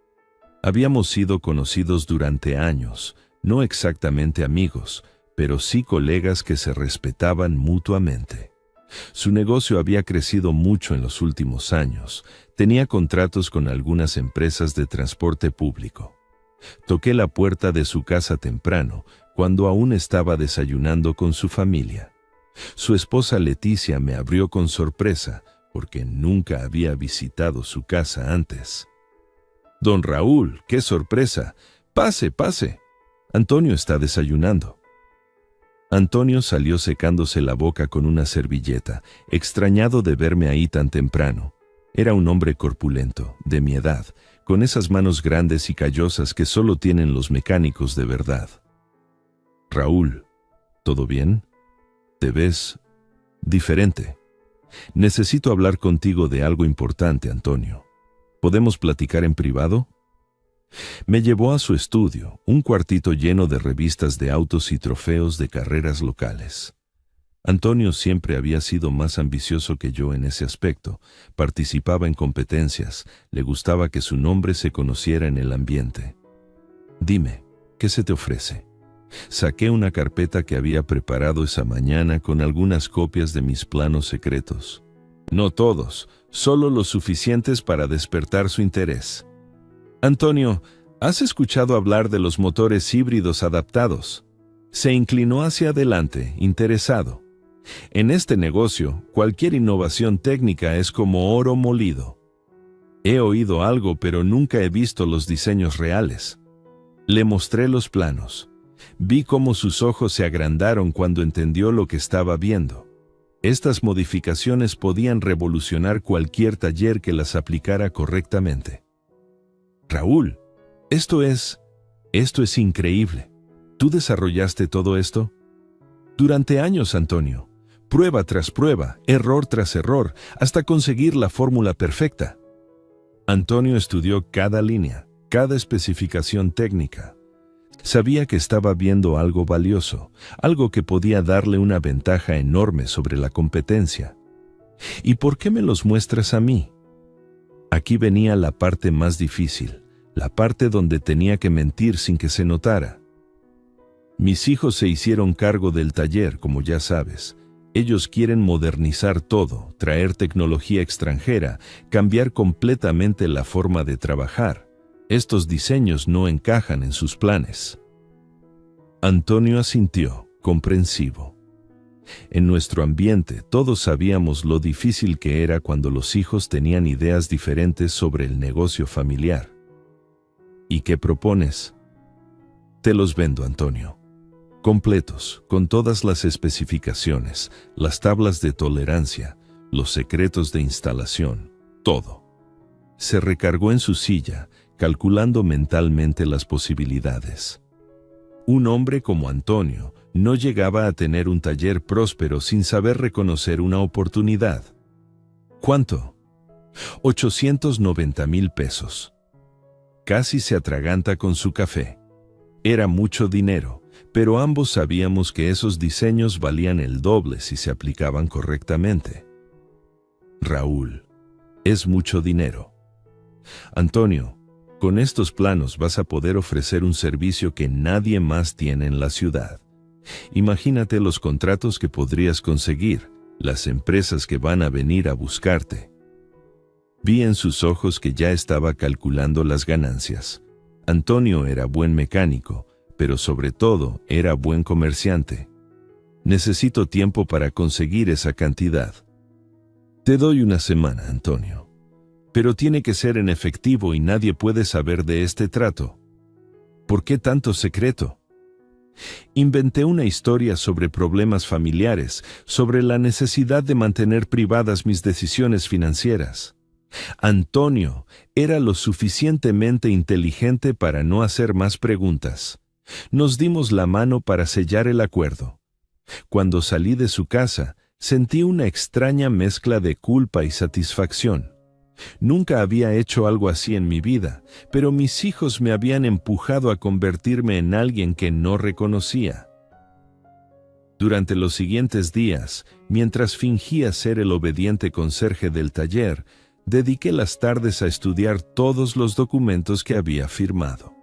Habíamos sido conocidos durante años, no exactamente amigos, pero sí colegas que se respetaban mutuamente. Su negocio había crecido mucho en los últimos años, tenía contratos con algunas empresas de transporte público. Toqué la puerta de su casa temprano, cuando aún estaba desayunando con su familia. Su esposa Leticia me abrió con sorpresa, porque nunca había visitado su casa antes. «Don Raúl, qué sorpresa. Pase, pase. Antonio está desayunando». Antonio salió secándose la boca con una servilleta, extrañado de verme ahí tan temprano. Era un hombre corpulento, de mi edad, con esas manos grandes y callosas que solo tienen los mecánicos de verdad. «Raúl, ¿todo bien? Te ves diferente. Necesito hablar contigo de algo importante, Antonio. ¿Podemos platicar en privado?» Me llevó a su estudio, un cuartito lleno de revistas de autos y trofeos de carreras locales. Antonio siempre había sido más ambicioso que yo en ese aspecto, participaba en competencias, le gustaba que su nombre se conociera en el ambiente. «Dime, ¿qué se te ofrece?» Saqué una carpeta que había preparado esa mañana con algunas copias de mis planos secretos. No todos, solo los suficientes para despertar su interés. «Antonio, ¿has escuchado hablar de los motores híbridos adaptados?» Se inclinó hacia adelante, interesado. «En este negocio, cualquier innovación técnica es como oro molido. He oído algo, pero nunca he visto los diseños reales». Le mostré los planos. Vi cómo sus ojos se agrandaron cuando entendió lo que estaba viendo. Estas modificaciones podían revolucionar cualquier taller que las aplicara correctamente. «Raúl, esto es increíble. ¿Tú desarrollaste todo esto?» «Durante años, Antonio. Prueba tras prueba, error tras error, hasta conseguir la fórmula perfecta». Antonio estudió cada línea, cada especificación técnica. Sabía que estaba viendo algo valioso, algo que podía darle una ventaja enorme sobre la competencia. «¿Y por qué me los muestras a mí?» Aquí venía la parte más difícil, la parte donde tenía que mentir sin que se notara. Mis hijos se hicieron cargo del taller, como ya sabes. Ellos quieren modernizar todo, traer tecnología extranjera, cambiar completamente la forma de trabajar. Estos diseños no encajan en sus planes. Antonio asintió, comprensivo. En nuestro ambiente, todos sabíamos lo difícil que era cuando los hijos tenían ideas diferentes sobre el negocio familiar. ¿Y qué propones? Te los vendo, Antonio. Completos, con todas las especificaciones, las tablas de tolerancia, los secretos de instalación, todo. Se recargó en su silla, calculando mentalmente las posibilidades. Un hombre como Antonio no llegaba a tener un taller próspero sin saber reconocer una oportunidad. ¿Cuánto? 890,000 pesos. Casi se atraganta con su café. Era mucho dinero, pero ambos sabíamos que esos diseños valían el doble si se aplicaban correctamente. Raúl, es mucho dinero. Antonio, con estos planos vas a poder ofrecer un servicio que nadie más tiene en la ciudad. Imagínate los contratos que podrías conseguir, las empresas que van a venir a buscarte. Vi en sus ojos que ya estaba calculando las ganancias. Antonio era buen mecánico, pero sobre todo era buen comerciante. Necesito tiempo para conseguir esa cantidad. Te doy una semana, Antonio. Pero tiene que ser en efectivo y nadie puede saber de este trato. ¿Por qué tanto secreto? Inventé una historia sobre problemas familiares, sobre la necesidad de mantener privadas mis decisiones financieras. Antonio era lo suficientemente inteligente para no hacer más preguntas. Nos dimos la mano para sellar el acuerdo. Cuando salí de su casa, sentí una extraña mezcla de culpa y satisfacción. Nunca había hecho algo así en mi vida, pero mis hijos me habían empujado a convertirme en alguien que no reconocía. Durante los siguientes días, mientras fingía ser el obediente conserje del taller, dediqué las tardes a estudiar todos los documentos que había firmado.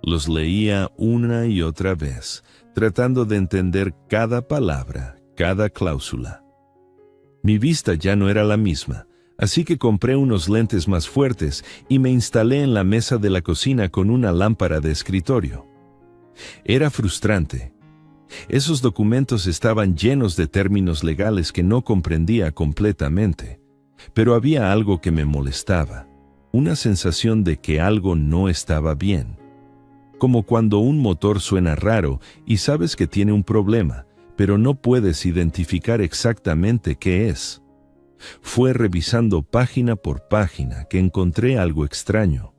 Los leía una y otra vez, tratando de entender cada palabra, cada cláusula. Mi vista ya no era la misma, así que compré unos lentes más fuertes y me instalé en la mesa de la cocina con una lámpara de escritorio. Era frustrante. Esos documentos estaban llenos de términos legales que no comprendía completamente, pero había algo que me molestaba, una sensación de que algo no estaba bien. Como cuando un motor suena raro y sabes que tiene un problema, pero no puedes identificar exactamente qué es. Fue revisando página por página que encontré algo extraño.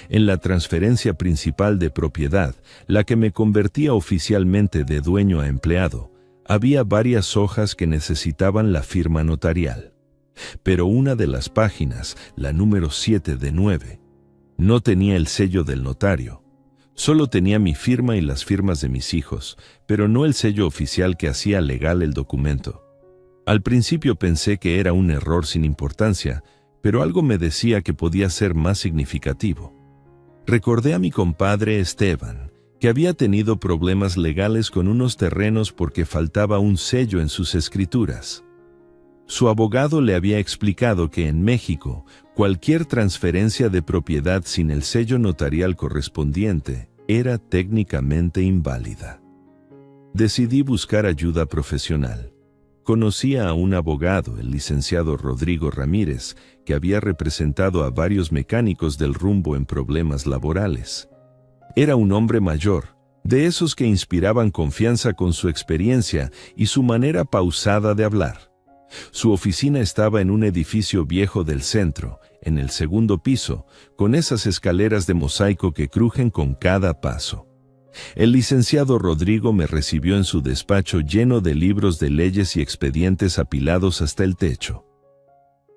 En la transferencia principal de propiedad, la que me convertía oficialmente de dueño a empleado, había varias hojas que necesitaban la firma notarial. Pero una de las páginas, la número 7 de 9, no tenía el sello del notario. Solo tenía mi firma y las firmas de mis hijos, pero no el sello oficial que hacía legal el documento. Al principio pensé que era un error sin importancia, pero algo me decía que podía ser más significativo. Recordé a mi compadre Esteban, que había tenido problemas legales con unos terrenos porque faltaba un sello en sus escrituras. Su abogado le había explicado que en México, cualquier transferencia de propiedad sin el sello notarial correspondiente era técnicamente inválida. Decidí buscar ayuda profesional. Conocía a un abogado, el licenciado Rodrigo Ramírez, que había representado a varios mecánicos del rumbo en problemas laborales. Era un hombre mayor, de esos que inspiraban confianza con su experiencia y su manera pausada de hablar. Su oficina estaba en un edificio viejo del centro, en el segundo piso, con esas escaleras de mosaico que crujen con cada paso. El licenciado Rodrigo me recibió en su despacho lleno de libros de leyes y expedientes apilados hasta el techo.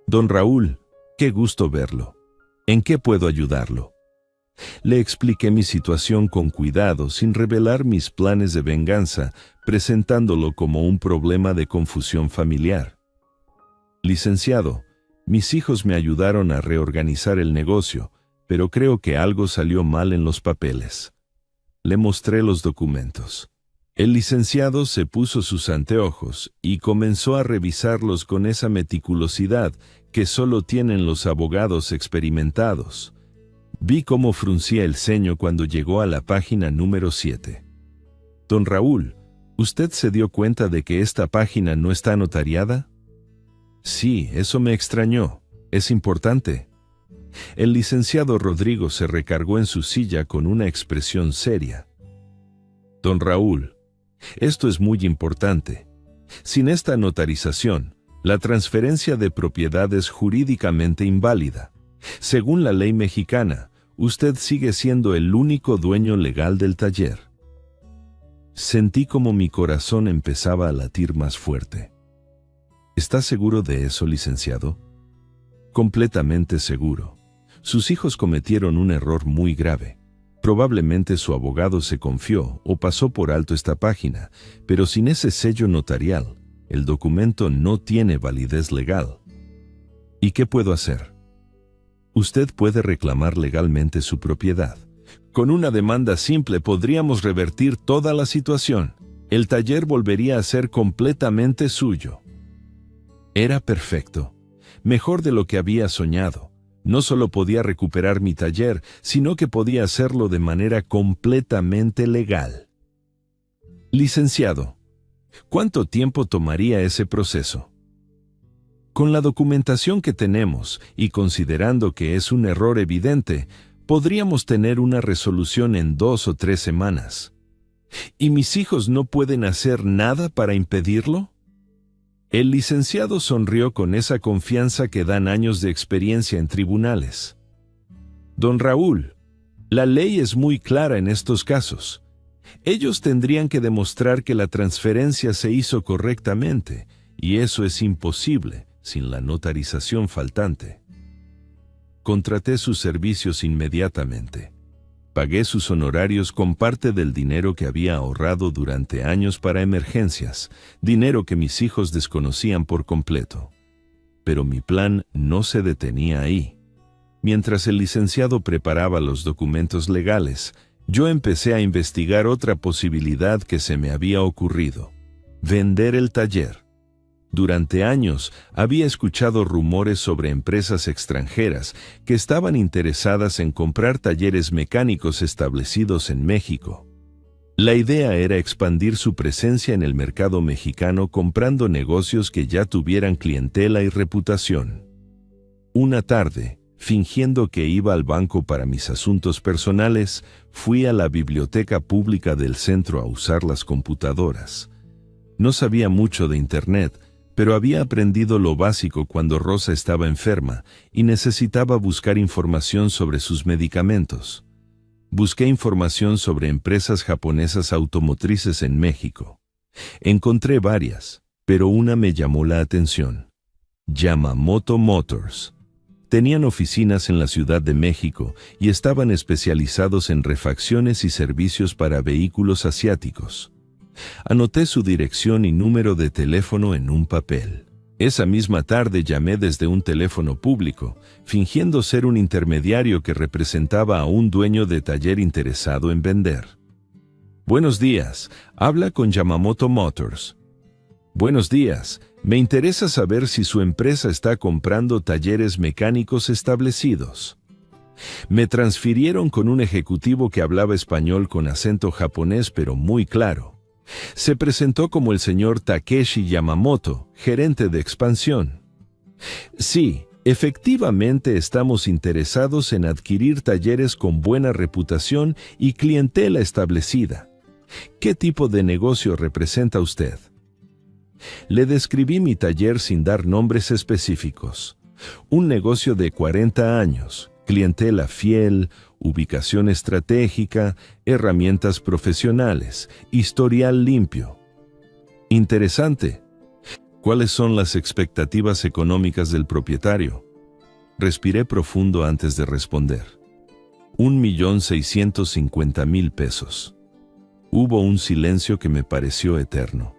Don Raúl, qué gusto verlo. ¿En qué puedo ayudarlo? Le expliqué mi situación con cuidado, sin revelar mis planes de venganza, presentándolo como un problema de confusión familiar. Licenciado, mis hijos me ayudaron a reorganizar el negocio, pero creo que algo salió mal en los papeles. Le mostré los documentos. El licenciado se puso sus anteojos y comenzó a revisarlos con esa meticulosidad que solo tienen los abogados experimentados. Vi cómo fruncía el ceño cuando llegó a la página número 7. Don Raúl, ¿usted se dio cuenta de que esta página no está notariada? Sí, eso me extrañó. ¿Es importante? El licenciado Rodrigo se recargó en su silla con una expresión seria. Don Raúl, esto es muy importante. Sin esta notarización, la transferencia de propiedad es jurídicamente inválida. Según la ley mexicana, usted sigue siendo el único dueño legal del taller. Sentí como mi corazón empezaba a latir más fuerte. ¿Está seguro de eso, licenciado? Completamente seguro. Sus hijos cometieron un error muy grave. Probablemente su abogado se confió o pasó por alto esta página, pero sin ese sello notarial, el documento no tiene validez legal. ¿Y qué puedo hacer? Usted puede reclamar legalmente su propiedad. Con una demanda simple podríamos revertir toda la situación. El taller volvería a ser completamente suyo. Era perfecto, mejor de lo que había soñado. No solo podía recuperar mi taller, sino que podía hacerlo de manera completamente legal. Licenciado, ¿cuánto tiempo tomaría ese proceso? Con la documentación que tenemos y considerando que es un error evidente, podríamos tener una resolución en 2 o 3 semanas. ¿Y mis hijos no pueden hacer nada para impedirlo? El licenciado sonrió con esa confianza que dan años de experiencia en tribunales. Don Raúl, la ley es muy clara en estos casos. Ellos tendrían que demostrar que la transferencia se hizo correctamente, y eso es imposible sin la notarización faltante. Contraté sus servicios inmediatamente. Pagué sus honorarios con parte del dinero que había ahorrado durante años para emergencias, dinero que mis hijos desconocían por completo. Pero mi plan no se detenía ahí. Mientras el licenciado preparaba los documentos legales, yo empecé a investigar otra posibilidad que se me había ocurrido: vender el taller. Durante años había escuchado rumores sobre empresas extranjeras que estaban interesadas en comprar talleres mecánicos establecidos en México. La idea era expandir su presencia en el mercado mexicano comprando negocios que ya tuvieran clientela y reputación. Una tarde, fingiendo que iba al banco para mis asuntos personales, fui a la biblioteca pública del centro a usar las computadoras. No sabía mucho de Internet, pero había aprendido lo básico cuando Rosa estaba enferma y necesitaba buscar información sobre sus medicamentos. Busqué información sobre empresas japonesas automotrices en México. Encontré varias, pero una me llamó la atención: Yamamoto Motors. Tenían oficinas en la Ciudad de México y estaban especializados en refacciones y servicios para vehículos asiáticos. Anoté su dirección y número de teléfono en un papel. Esa misma tarde llamé desde un teléfono público, fingiendo ser un intermediario que representaba a un dueño de taller interesado en vender. Buenos días, habla con Yamamoto Motors. Buenos días, me interesa saber si su empresa está comprando talleres mecánicos establecidos. Me transfirieron con un ejecutivo que hablaba español con acento japonés pero muy claro. Se presentó como el señor Takeshi Yamamoto, gerente de expansión. Sí, efectivamente estamos interesados en adquirir talleres con buena reputación y clientela establecida. ¿Qué tipo de negocio representa usted? Le describí mi taller sin dar nombres específicos. Un negocio de 40 años, clientela fiel, ubicación estratégica, herramientas profesionales, historial limpio. Interesante. ¿Cuáles son las expectativas económicas del propietario? Respiré profundo antes de responder. 1,650,000 pesos. Hubo un silencio que me pareció eterno.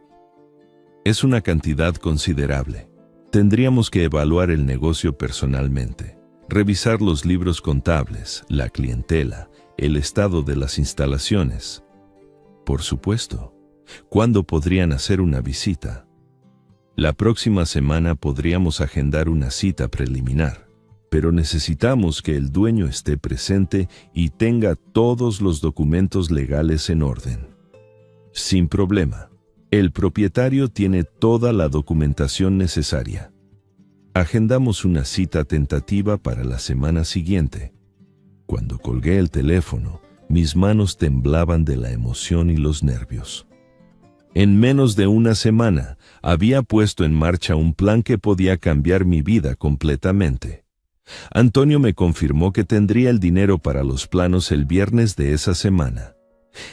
Es una cantidad considerable. Tendríamos que evaluar el negocio personalmente. Revisar los libros contables, la clientela, el estado de las instalaciones. Por supuesto. ¿Cuándo podrían hacer una visita? La próxima semana podríamos agendar una cita preliminar, pero necesitamos que el dueño esté presente y tenga todos los documentos legales en orden. Sin problema. El propietario tiene toda la documentación necesaria. Agendamos una cita tentativa para la semana siguiente. Cuando colgué el teléfono, mis manos temblaban de la emoción y los nervios. En menos de una semana, había puesto en marcha un plan que podía cambiar mi vida completamente. Antonio me confirmó que tendría el dinero para los planos el viernes de esa semana.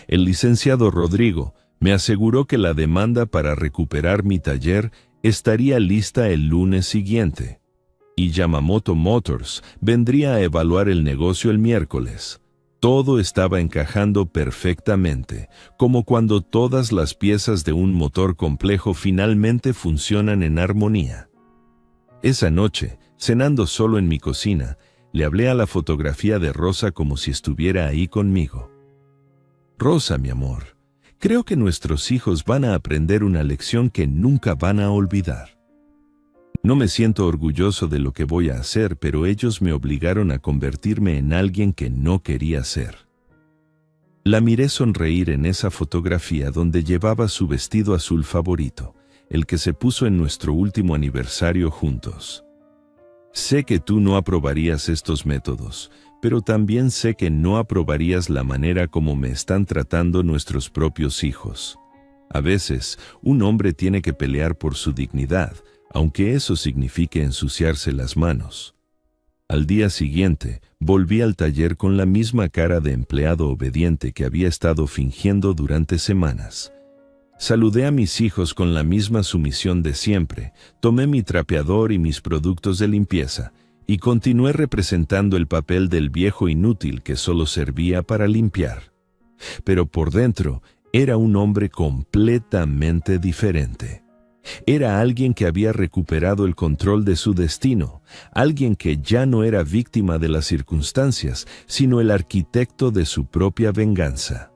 El licenciado Rodrigo me aseguró que la demanda para recuperar mi taller estaría lista el lunes siguiente, y Yamamoto Motors vendría a evaluar el negocio el miércoles. Todo estaba encajando perfectamente, como cuando todas las piezas de un motor complejo finalmente funcionan en armonía. Esa noche, cenando solo en mi cocina, le hablé a la fotografía de Rosa como si estuviera ahí conmigo. Rosa, mi amor, creo que nuestros hijos van a aprender una lección que nunca van a olvidar. No me siento orgulloso de lo que voy a hacer, pero ellos me obligaron a convertirme en alguien que no quería ser. La miré sonreír en esa fotografía donde llevaba su vestido azul favorito, el que se puso en nuestro último aniversario juntos. Sé que tú no aprobarías estos métodos, pero también sé que no aprobarías la manera como me están tratando nuestros propios hijos. A veces, un hombre tiene que pelear por su dignidad, aunque eso signifique ensuciarse las manos. Al día siguiente, volví al taller con la misma cara de empleado obediente que había estado fingiendo durante semanas. Saludé a mis hijos con la misma sumisión de siempre, tomé mi trapeador y mis productos de limpieza, y continué representando el papel del viejo inútil que solo servía para limpiar. Pero por dentro, era un hombre completamente diferente. Era alguien que había recuperado el control de su destino, alguien que ya no era víctima de las circunstancias, sino el arquitecto de su propia venganza.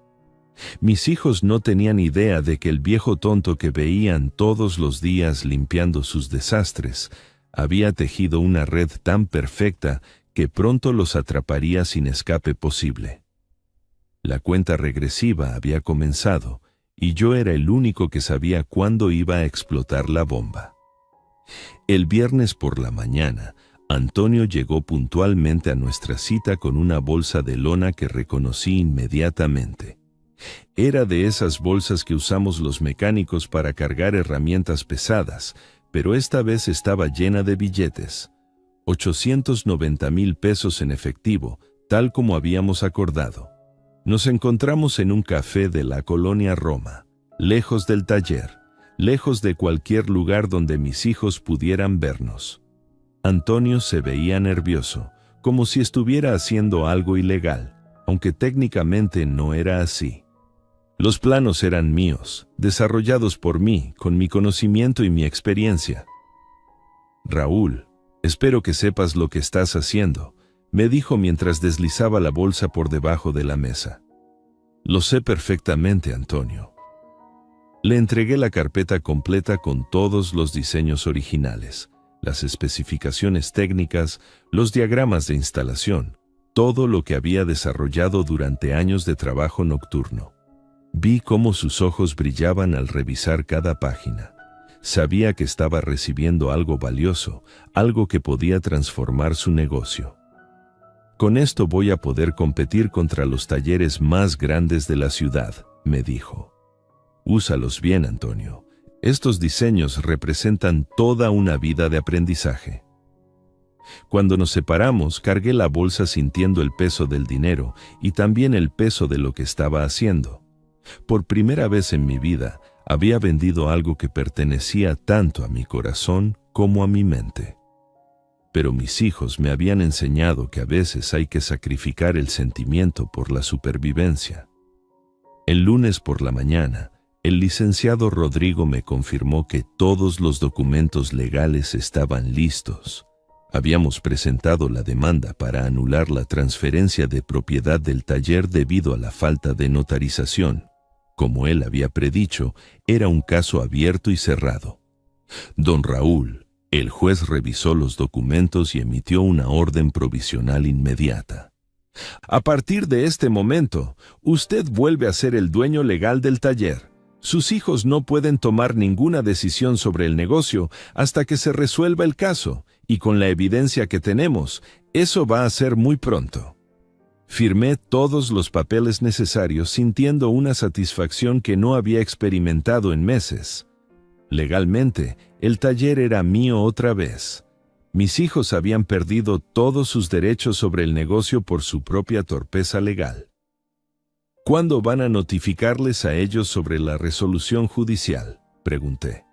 Mis hijos no tenían idea de que el viejo tonto que veían todos los días limpiando sus desastres había tejido una red tan perfecta que pronto los atraparía sin escape posible. La cuenta regresiva había comenzado, y yo era el único que sabía cuándo iba a explotar la bomba. El viernes por la mañana, Antonio llegó puntualmente a nuestra cita con una bolsa de lona que reconocí inmediatamente. Era de esas bolsas que usamos los mecánicos para cargar herramientas pesadas, pero esta vez estaba llena de billetes. 890,000 pesos en efectivo, tal como habíamos acordado. Nos encontramos en un café de la colonia Roma, lejos del taller, lejos de cualquier lugar donde mis hijos pudieran vernos. Antonio se veía nervioso, como si estuviera haciendo algo ilegal, aunque técnicamente no era así. Los planos eran míos, desarrollados por mí, con mi conocimiento y mi experiencia. Raúl, espero que sepas lo que estás haciendo, me dijo mientras deslizaba la bolsa por debajo de la mesa. Lo sé perfectamente, Antonio. Le entregué la carpeta completa con todos los diseños originales, las especificaciones técnicas, los diagramas de instalación, todo lo que había desarrollado durante años de trabajo nocturno. Vi cómo sus ojos brillaban al revisar cada página. Sabía que estaba recibiendo algo valioso, algo que podía transformar su negocio. Con esto voy a poder competir contra los talleres más grandes de la ciudad, me dijo. Úsalos bien, Antonio. Estos diseños representan toda una vida de aprendizaje. Cuando nos separamos, cargué la bolsa sintiendo el peso del dinero y también el peso de lo que estaba haciendo. Por primera vez en mi vida, había vendido algo que pertenecía tanto a mi corazón como a mi mente. Pero mis hijos me habían enseñado que a veces hay que sacrificar el sentimiento por la supervivencia. El lunes por la mañana, el licenciado Rodrigo me confirmó que todos los documentos legales estaban listos. Habíamos presentado la demanda para anular la transferencia de propiedad del taller debido a la falta de notarización. Como él había predicho, era un caso abierto y cerrado. Don Raúl, el juez revisó los documentos y emitió una orden provisional inmediata. A partir de este momento, usted vuelve a ser el dueño legal del taller. Sus hijos no pueden tomar ninguna decisión sobre el negocio hasta que se resuelva el caso, Y con la evidencia que tenemos, eso va a ser muy pronto. Firmé todos los papeles necesarios sintiendo una satisfacción que no había experimentado en meses. Legalmente, el taller era mío otra vez. Mis hijos habían perdido todos sus derechos sobre el negocio por su propia torpeza legal. ¿Cuándo van a notificarles a ellos sobre la resolución judicial?, pregunté.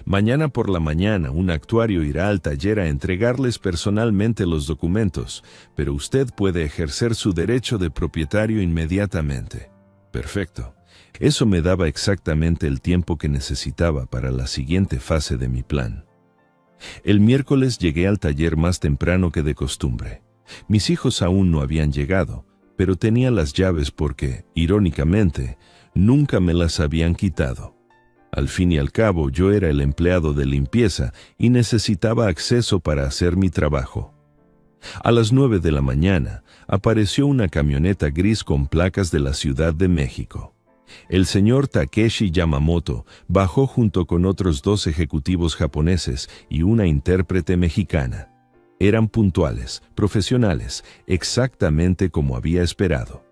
Mañana por la mañana un actuario irá al taller a entregarles personalmente los documentos, pero usted puede ejercer su derecho de propietario inmediatamente. Perfecto. Eso me daba exactamente el tiempo que necesitaba para la siguiente fase de mi plan. El miércoles llegué al taller más temprano que de costumbre. Mis hijos aún no habían llegado, pero tenía las llaves porque, irónicamente, nunca me las habían quitado. Al fin y al cabo, yo era el empleado de limpieza y necesitaba acceso para hacer mi trabajo. A las 9 de la mañana, apareció una camioneta gris con placas de la Ciudad de México. El señor Takeshi Yamamoto bajó junto con otros 2 ejecutivos japoneses y una intérprete mexicana. Eran puntuales, profesionales, exactamente como había esperado.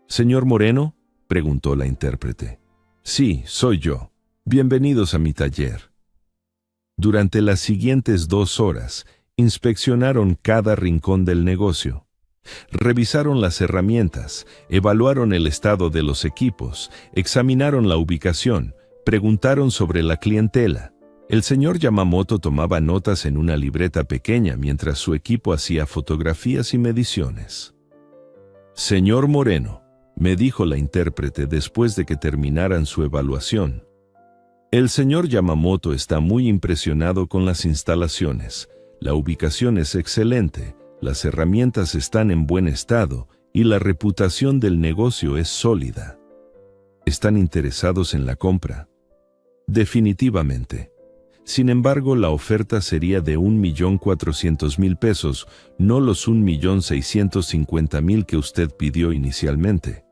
«¿Señor Moreno?», preguntó la intérprete. «Sí, soy yo. Bienvenidos a mi taller». Durante las siguientes 2 horas, inspeccionaron cada rincón del negocio. Revisaron las herramientas, evaluaron el estado de los equipos, examinaron la ubicación, preguntaron sobre la clientela. El señor Yamamoto tomaba notas en una libreta pequeña mientras su equipo hacía fotografías y mediciones. «Señor Moreno», me dijo la intérprete después de que terminaran su evaluación, «el señor Yamamoto está muy impresionado con las instalaciones. La ubicación es excelente, las herramientas están en buen estado y la reputación del negocio es sólida. ¿Están interesados en la compra?». «Definitivamente. Sin embargo, la oferta sería de 1.400.000 pesos, no los 1.650.000 que usted pidió inicialmente».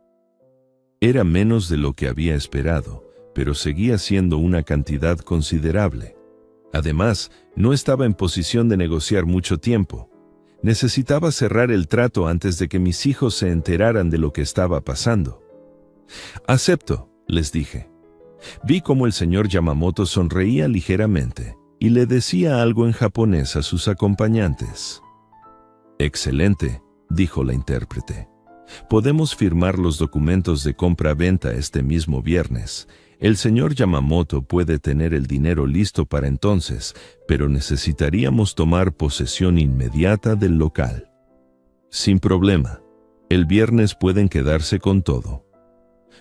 Era menos de lo que había esperado, pero seguía siendo una cantidad considerable. Además, no estaba en posición de negociar mucho tiempo. Necesitaba cerrar el trato antes de que mis hijos se enteraran de lo que estaba pasando. «Acepto», les dije. Vi cómo el señor Yamamoto sonreía ligeramente y le decía algo en japonés a sus acompañantes. «Excelente», dijo la intérprete. «Podemos firmar los documentos de compra-venta este mismo viernes. El señor Yamamoto puede tener el dinero listo para entonces, pero necesitaríamos tomar posesión inmediata del local». «Sin problema. El viernes pueden quedarse con todo».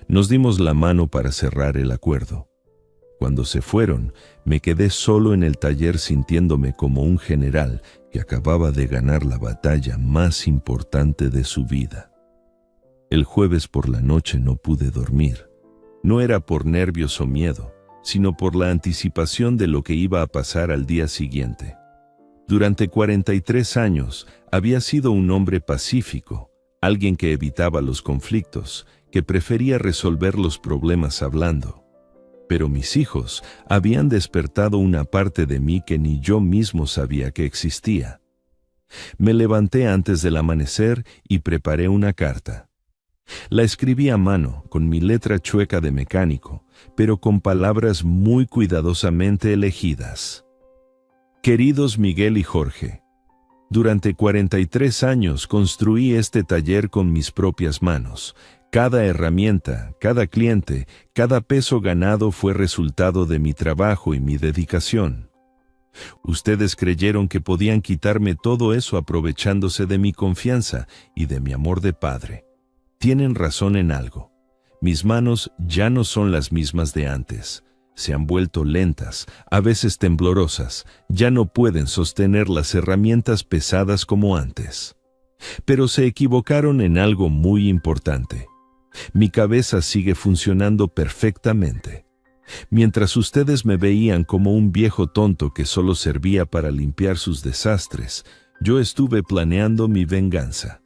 Nos dimos la mano para cerrar el acuerdo. Cuando se fueron, me quedé solo en el taller sintiéndome como un general que acababa de ganar la batalla más importante de su vida. El jueves por la noche no pude dormir. No era por nervios o miedo, sino por la anticipación de lo que iba a pasar al día siguiente. Durante 43 años había sido un hombre pacífico, alguien que evitaba los conflictos, que prefería resolver los problemas hablando. Pero mis hijos habían despertado una parte de mí que ni yo mismo sabía que existía. Me levanté antes del amanecer y preparé una carta. La escribí a mano, con mi letra chueca de mecánico, pero con palabras muy cuidadosamente elegidas. «Queridos Miguel y Jorge, durante 43 años construí este taller con mis propias manos. Cada herramienta, cada cliente, cada peso ganado fue resultado de mi trabajo y mi dedicación. Ustedes creyeron que podían quitarme todo eso aprovechándose de mi confianza y de mi amor de padre. Tienen razón en algo. Mis manos ya no son las mismas de antes. Se han vuelto lentas, a veces temblorosas. Ya no pueden sostener las herramientas pesadas como antes. Pero se equivocaron en algo muy importante. Mi cabeza sigue funcionando perfectamente. Mientras ustedes me veían como un viejo tonto que solo servía para limpiar sus desastres, yo estuve planeando mi venganza.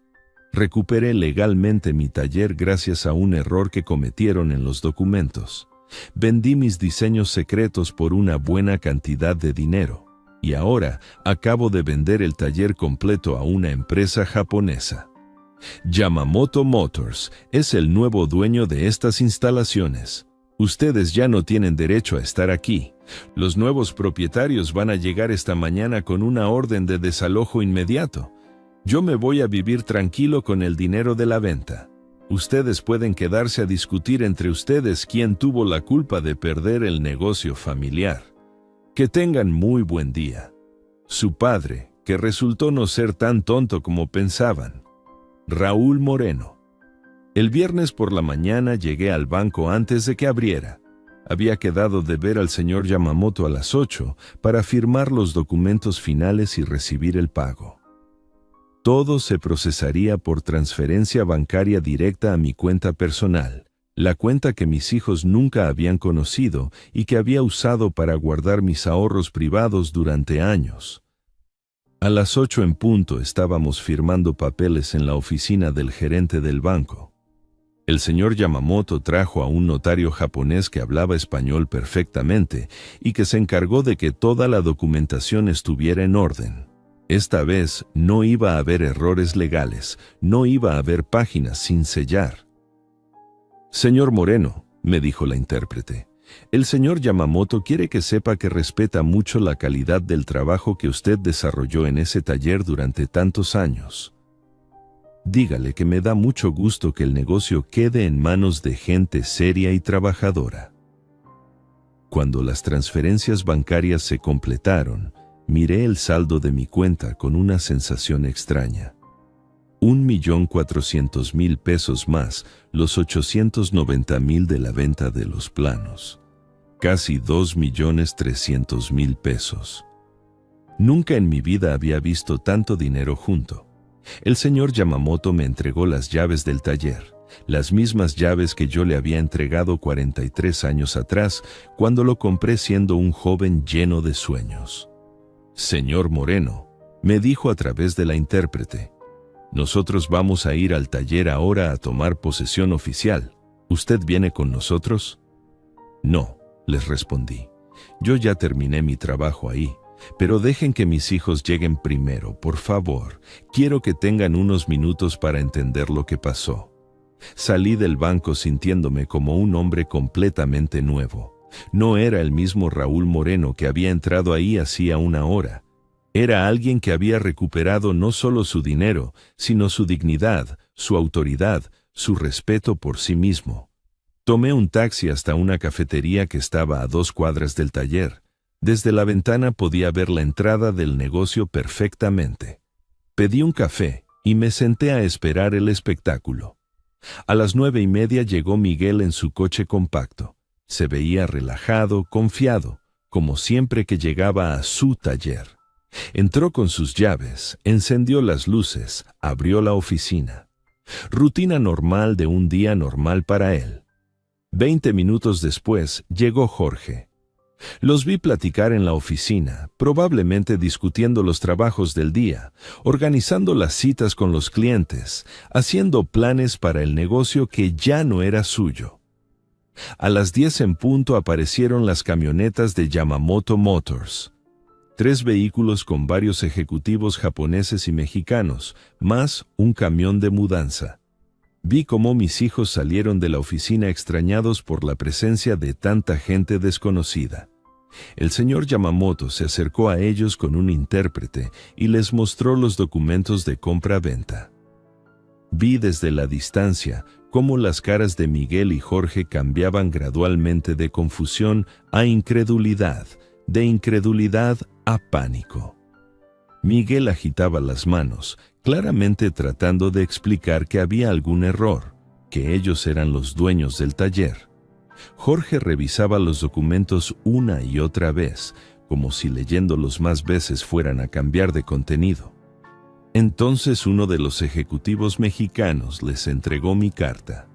Recuperé legalmente mi taller gracias a un error que cometieron en los documentos. Vendí mis diseños secretos por una buena cantidad de dinero. y ahora acabo de vender el taller completo a una empresa japonesa. Yamamoto Motors es el nuevo dueño de estas instalaciones. Ustedes ya no tienen derecho a estar aquí. Los nuevos propietarios van a llegar esta mañana con una orden de desalojo inmediato. Yo me voy a vivir tranquilo con el dinero de la venta. Ustedes pueden quedarse a discutir entre ustedes quién tuvo la culpa de perder el negocio familiar. Que tengan muy buen día. Su padre, que resultó no ser tan tonto como pensaban. Raúl Moreno. El viernes por la mañana llegué al banco antes de que abriera. Había quedado de ver al señor Yamamoto a las 8 para firmar los documentos finales y recibir el pago. Todo se procesaría por transferencia bancaria directa a mi cuenta personal, la cuenta que mis hijos nunca habían conocido y que había usado para guardar mis ahorros privados durante años. A las 8 en punto estábamos firmando papeles en la oficina del gerente del banco. El señor Yamamoto trajo a un notario japonés que hablaba español perfectamente y que se encargó de que toda la documentación estuviera en orden. Esta vez no iba a haber errores legales, no iba a haber páginas sin sellar. «Señor Moreno», me dijo la intérprete, «el señor Yamamoto quiere que sepa que respeta mucho la calidad del trabajo que usted desarrolló en ese taller durante tantos años. Dígale que me da mucho gusto que el negocio quede en manos de gente seria y trabajadora». Cuando las transferencias bancarias se completaron, miré el saldo de mi cuenta con una sensación extraña. 1.400.000 pesos más los 890.000 de la venta de los planos. Casi 2.300.000 pesos. Nunca en mi vida había visto tanto dinero junto. El señor Yamamoto me entregó las llaves del taller, las mismas llaves que yo le había entregado 43 años atrás, cuando lo compré siendo un joven lleno de sueños. «Señor Moreno», me dijo a través de la intérprete, «nosotros vamos a ir al taller ahora a tomar posesión oficial. ¿Usted viene con nosotros?» «No», les respondí. «Yo ya terminé mi trabajo ahí, pero dejen que mis hijos lleguen primero, por favor. Quiero que tengan unos minutos para entender lo que pasó». Salí del banco sintiéndome como un hombre completamente nuevo. No era el mismo Raúl Moreno que había entrado ahí hacía una hora. Era alguien que había recuperado no solo su dinero, sino su dignidad, su autoridad, su respeto por sí mismo. Tomé un taxi hasta una cafetería que estaba a 2 cuadras del taller. Desde la ventana podía ver la entrada del negocio perfectamente. Pedí un café y me senté a esperar el espectáculo. A las 9:30 llegó Miguel en su coche compacto. Se veía relajado, confiado, como siempre que llegaba a su taller. Entró con sus llaves, encendió las luces, abrió la oficina. Rutina normal de un día normal para él. 20 minutos después llegó Jorge. Los vi platicar en la oficina, probablemente discutiendo los trabajos del día, organizando las citas con los clientes, haciendo planes para el negocio que ya no era suyo. A las 10 en punto aparecieron las camionetas de Yamamoto Motors. 3 vehículos con varios ejecutivos japoneses y mexicanos, más un camión de mudanza. Vi cómo mis hijos salieron de la oficina extrañados por la presencia de tanta gente desconocida. El señor Yamamoto se acercó a ellos con un intérprete y les mostró los documentos de compra-venta. Vi desde la distancia cómo las caras de Miguel y Jorge cambiaban gradualmente de confusión a incredulidad, de incredulidad a pánico. Miguel agitaba las manos, claramente tratando de explicar que había algún error, que ellos eran los dueños del taller. Jorge revisaba los documentos una y otra vez, como si leyéndolos más veces fueran a cambiar de contenido. Entonces uno de los ejecutivos mexicanos les entregó mi carta.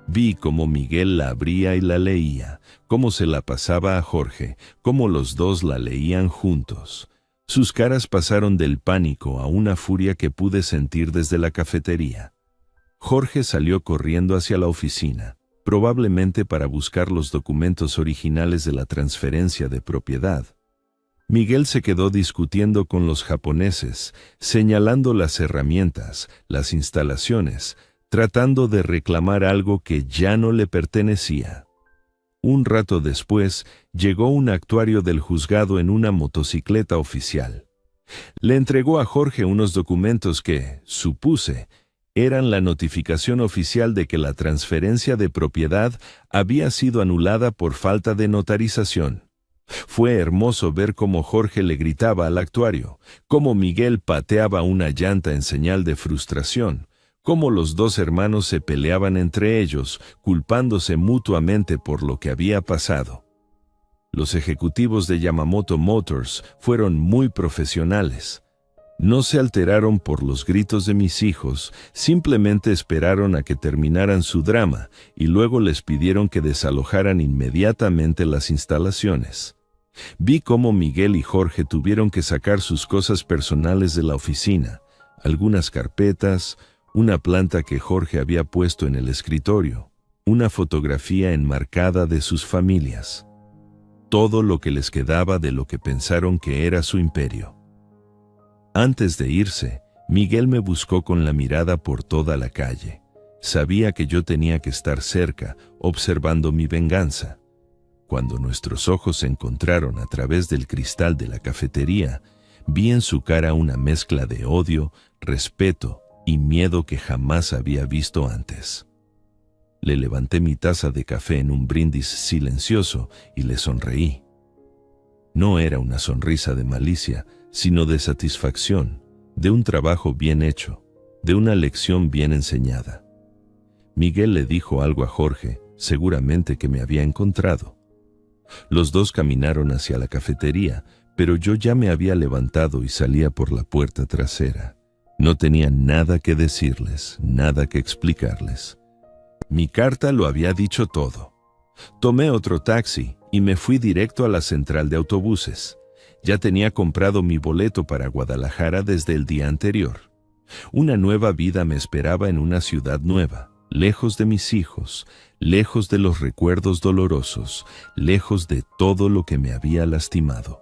Vi cómo Miguel la abría y la leía, cómo se la pasaba a Jorge, cómo los dos la leían juntos. Sus caras pasaron del pánico a una furia que pude sentir desde la cafetería. Jorge salió corriendo hacia la oficina, probablemente para buscar los documentos originales de la transferencia de propiedad. Miguel se quedó discutiendo con los japoneses, señalando las herramientas, las instalaciones, tratando de reclamar algo que ya no le pertenecía. Un rato después, llegó un actuario del juzgado en una motocicleta oficial. Le entregó a Jorge unos documentos que, supuse, eran la notificación oficial de que la transferencia de propiedad había sido anulada por falta de notarización. Fue hermoso ver cómo Jorge le gritaba al actuario, cómo Miguel pateaba una llanta en señal de frustración, cómo los dos hermanos se peleaban entre ellos, culpándose mutuamente por lo que había pasado. Los ejecutivos de Yamamoto Motors fueron muy profesionales. No se alteraron por los gritos de mis hijos, simplemente esperaron a que terminaran su drama y luego les pidieron que desalojaran inmediatamente las instalaciones. Vi cómo Miguel y Jorge tuvieron que sacar sus cosas personales de la oficina, algunas carpetas, una planta que Jorge había puesto en el escritorio, una fotografía enmarcada de sus familias. Todo lo que les quedaba de lo que pensaron que era su imperio. Antes de irse, Miguel me buscó con la mirada por toda la calle. Sabía que yo tenía que estar cerca, observando mi venganza. Cuando nuestros ojos se encontraron a través del cristal de la cafetería, vi en su cara una mezcla de odio, respeto y miedo que jamás había visto antes. Le levanté mi taza de café en un brindis silencioso y le sonreí. No era una sonrisa de malicia, sino de satisfacción, de un trabajo bien hecho, de una lección bien enseñada. Miguel le dijo algo a Jorge, seguramente que me había encontrado. Los dos caminaron hacia la cafetería, pero yo ya me había levantado y salía por la puerta trasera. No tenía nada que decirles, nada que explicarles. Mi carta lo había dicho todo. Tomé otro taxi y me fui directo a la central de autobuses. Ya tenía comprado mi boleto para Guadalajara desde el día anterior. Una nueva vida me esperaba en una ciudad nueva, lejos de mis hijos, lejos de los recuerdos dolorosos, lejos de todo lo que me había lastimado.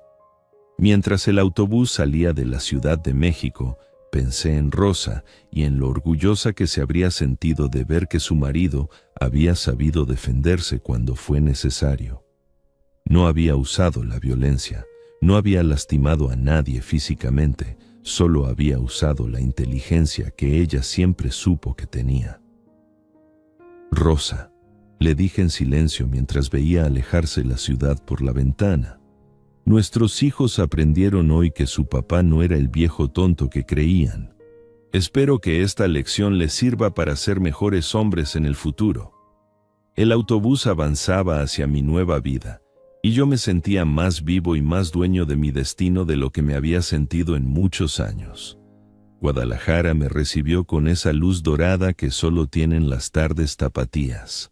Mientras el autobús salía de la Ciudad de México, pensé en Rosa y en lo orgullosa que se habría sentido de ver que su marido había sabido defenderse cuando fue necesario. No había usado la violencia, no había lastimado a nadie físicamente, solo había usado la inteligencia que ella siempre supo que tenía. Rosa, le dije en silencio mientras veía alejarse la ciudad por la ventana. Nuestros hijos aprendieron hoy que su papá no era el viejo tonto que creían. Espero que esta lección les sirva para ser mejores hombres en el futuro. El autobús avanzaba hacia mi nueva vida, y yo me sentía más vivo y más dueño de mi destino de lo que me había sentido en muchos años. Guadalajara me recibió con esa luz dorada que solo tienen las tardes tapatías.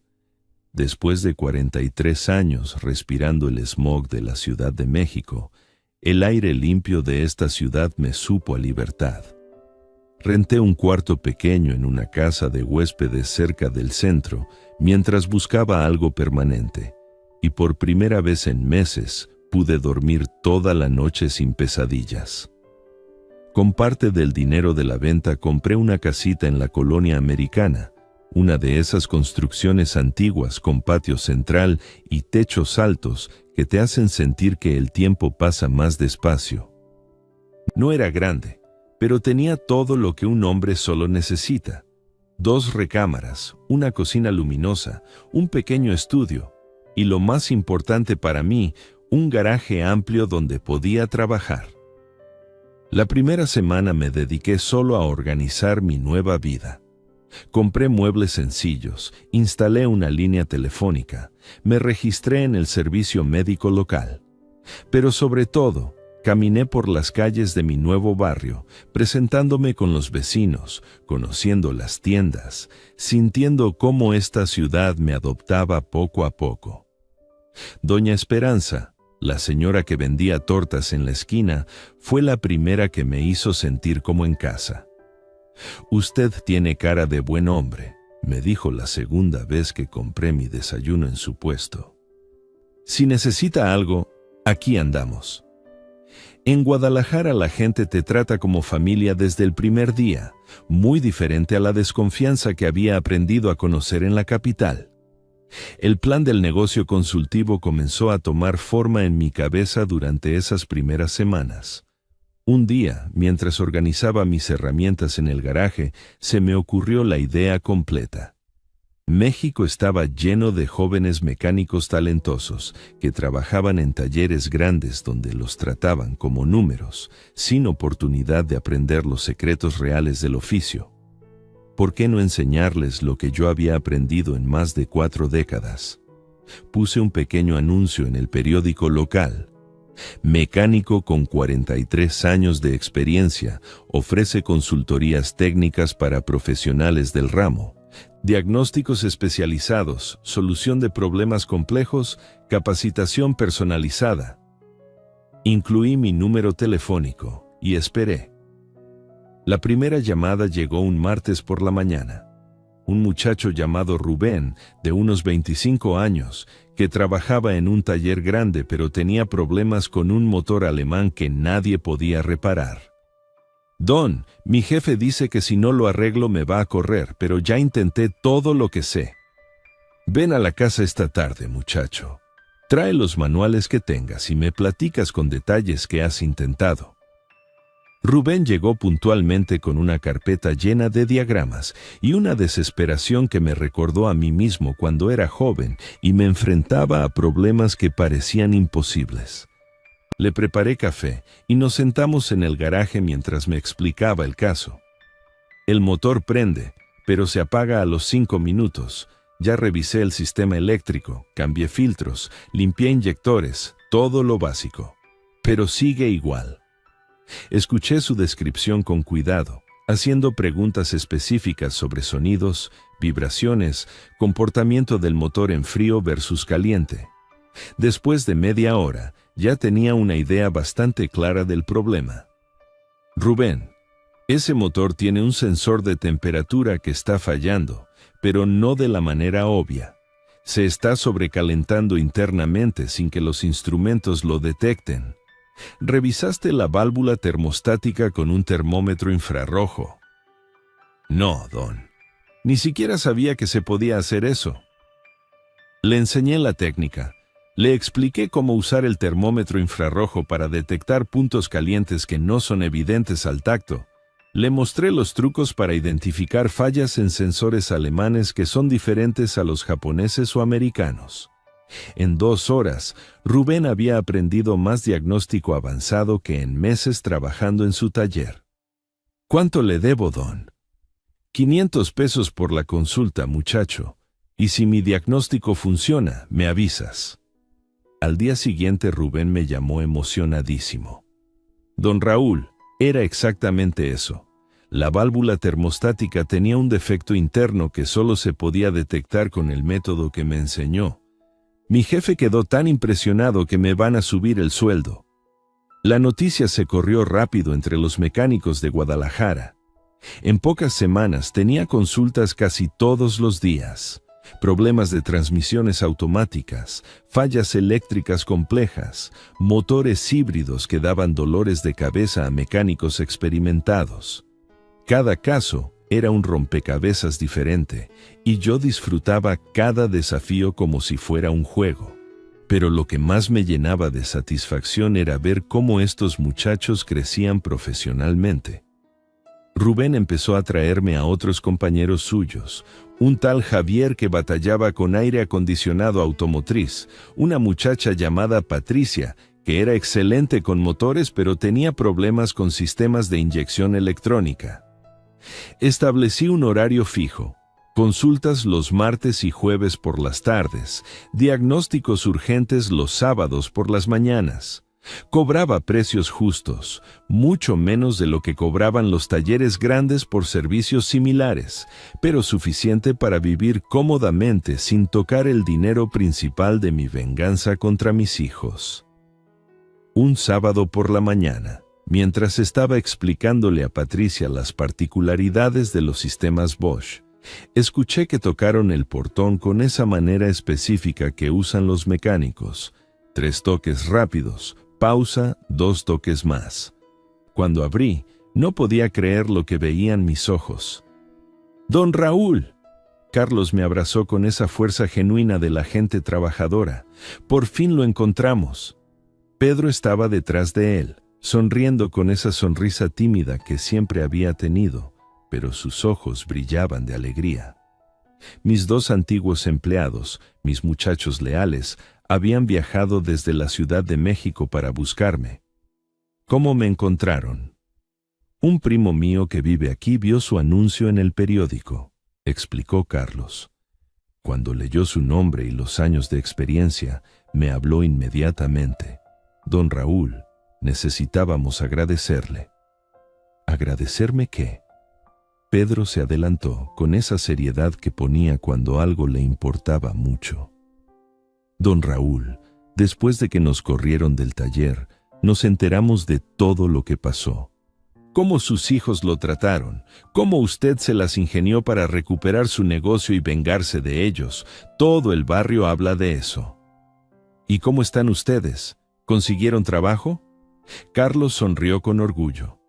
Después de 43 años respirando el smog de la Ciudad de México, el aire limpio de esta ciudad me supo a libertad. Renté un cuarto pequeño en una casa de huéspedes cerca del centro mientras buscaba algo permanente, y por primera vez en meses pude dormir toda la noche sin pesadillas. Con parte del dinero de la venta compré una casita en la colonia americana, una de esas construcciones antiguas con patio central y techos altos que te hacen sentir que el tiempo pasa más despacio. No era grande, pero tenía todo lo que un hombre solo necesita. 2 recámaras, una cocina luminosa, un pequeño estudio y, lo más importante para mí, un garaje amplio donde podía trabajar. La primera semana me dediqué solo a organizar mi nueva vida. Compré muebles sencillos, instalé una línea telefónica, me registré en el servicio médico local. Pero sobre todo, caminé por las calles de mi nuevo barrio, presentándome con los vecinos, conociendo las tiendas, sintiendo cómo esta ciudad me adoptaba poco a poco. Doña Esperanza, la señora que vendía tortas en la esquina, fue la primera que me hizo sentir como en casa. «Usted tiene cara de buen hombre», me dijo la segunda vez que compré mi desayuno en su puesto. «Si necesita algo, aquí andamos». En Guadalajara la gente te trata como familia desde el primer día, muy diferente a la desconfianza que había aprendido a conocer en la capital. El plan del negocio consultivo comenzó a tomar forma en mi cabeza durante esas primeras semanas. Un día, mientras organizaba mis herramientas en el garaje, se me ocurrió la idea completa. México estaba lleno de jóvenes mecánicos talentosos que trabajaban en talleres grandes donde los trataban como números, sin oportunidad de aprender los secretos reales del oficio. ¿Por qué no enseñarles lo que yo había aprendido en más de 4 décadas? Puse un pequeño anuncio en el periódico local. Mecánico con 43 años de experiencia, ofrece consultorías técnicas para profesionales del ramo, diagnósticos especializados, solución de problemas complejos, capacitación personalizada. Incluí mi número telefónico y esperé. La primera llamada llegó un martes por la mañana. Un muchacho llamado Rubén, de unos 25 años, que trabajaba en un taller grande pero tenía problemas con un motor alemán que nadie podía reparar. Don, mi jefe dice que si no lo arreglo me va a correr, pero ya intenté todo lo que sé. Ven a la casa esta tarde, muchacho. Trae los manuales que tengas y me platicas con detalles qué has intentado. Rubén llegó puntualmente con una carpeta llena de diagramas y una desesperación que me recordó a mí mismo cuando era joven y me enfrentaba a problemas que parecían imposibles. Le preparé café y nos sentamos en el garaje mientras me explicaba el caso. El motor prende, pero se apaga a los 5 minutos. Ya revisé el sistema eléctrico, cambié filtros, limpié inyectores, todo lo básico. Pero sigue igual. Escuché su descripción con cuidado, haciendo preguntas específicas sobre sonidos, vibraciones, comportamiento del motor en frío versus caliente. Después de media hora, ya tenía una idea bastante clara del problema. Rubén, ese motor tiene un sensor de temperatura que está fallando, pero no de la manera obvia. Se está sobrecalentando internamente sin que los instrumentos lo detecten. ¿Revisaste la válvula termostática con un termómetro infrarrojo? No, don. Ni siquiera sabía que se podía hacer eso. Le enseñé la técnica. Le expliqué cómo usar el termómetro infrarrojo para detectar puntos calientes que no son evidentes al tacto. Le mostré los trucos para identificar fallas en sensores alemanes que son diferentes a los japoneses o americanos. En 2 horas, Rubén había aprendido más diagnóstico avanzado que en meses trabajando en su taller. ¿Cuánto le debo, don? 500 pesos por la consulta, muchacho. Y si mi diagnóstico funciona, me avisas. Al día siguiente Rubén me llamó emocionadísimo. Don Raúl, era exactamente eso. La válvula termostática tenía un defecto interno que solo se podía detectar con el método que me enseñó. Mi jefe quedó tan impresionado que me van a subir el sueldo. La noticia se corrió rápido entre los mecánicos de Guadalajara. En pocas semanas tenía consultas casi todos los días. Problemas de transmisiones automáticas, fallas eléctricas complejas, motores híbridos que daban dolores de cabeza a mecánicos experimentados. Cada caso era un rompecabezas diferente, y yo disfrutaba cada desafío como si fuera un juego. Pero lo que más me llenaba de satisfacción era ver cómo estos muchachos crecían profesionalmente. Rubén empezó a traerme a otros compañeros suyos, un tal Javier que batallaba con aire acondicionado automotriz, una muchacha llamada Patricia, que era excelente con motores pero tenía problemas con sistemas de inyección electrónica. Establecí un horario fijo, consultas los martes y jueves por las tardes, diagnósticos urgentes los sábados por las mañanas. Cobraba precios justos, mucho menos de lo que cobraban los talleres grandes por servicios similares, pero suficiente para vivir cómodamente sin tocar el dinero principal de mi venganza contra mis hijos. Un sábado por la mañana, mientras estaba explicándole a Patricia las particularidades de los sistemas Bosch, escuché que tocaron el portón con esa manera específica que usan los mecánicos, 3 toques rápidos, Pausa, 2 toques más. Cuando abrí, no podía creer lo que veían mis ojos. ¡Don Raúl! Carlos me abrazó con esa fuerza genuina de la gente trabajadora. Por fin lo encontramos. Pedro estaba detrás de él, sonriendo con esa sonrisa tímida que siempre había tenido, pero sus ojos brillaban de alegría. Mis 2 antiguos empleados, mis muchachos leales, habían viajado desde la Ciudad de México para buscarme. ¿Cómo me encontraron? Un primo mío que vive aquí vio su anuncio en el periódico, explicó Carlos. Cuando leyó su nombre y los años de experiencia, me habló inmediatamente. Don Raúl, necesitábamos agradecerle. ¿Agradecerme qué? Pedro se adelantó con esa seriedad que ponía cuando algo le importaba mucho. Don Raúl, después de que nos corrieron del taller, nos enteramos de todo lo que pasó. Cómo sus hijos lo trataron, cómo usted se las ingenió para recuperar su negocio y vengarse de ellos. Todo el barrio habla de eso. ¿Y cómo están ustedes? ¿Consiguieron trabajo? Carlos sonrió con orgullo.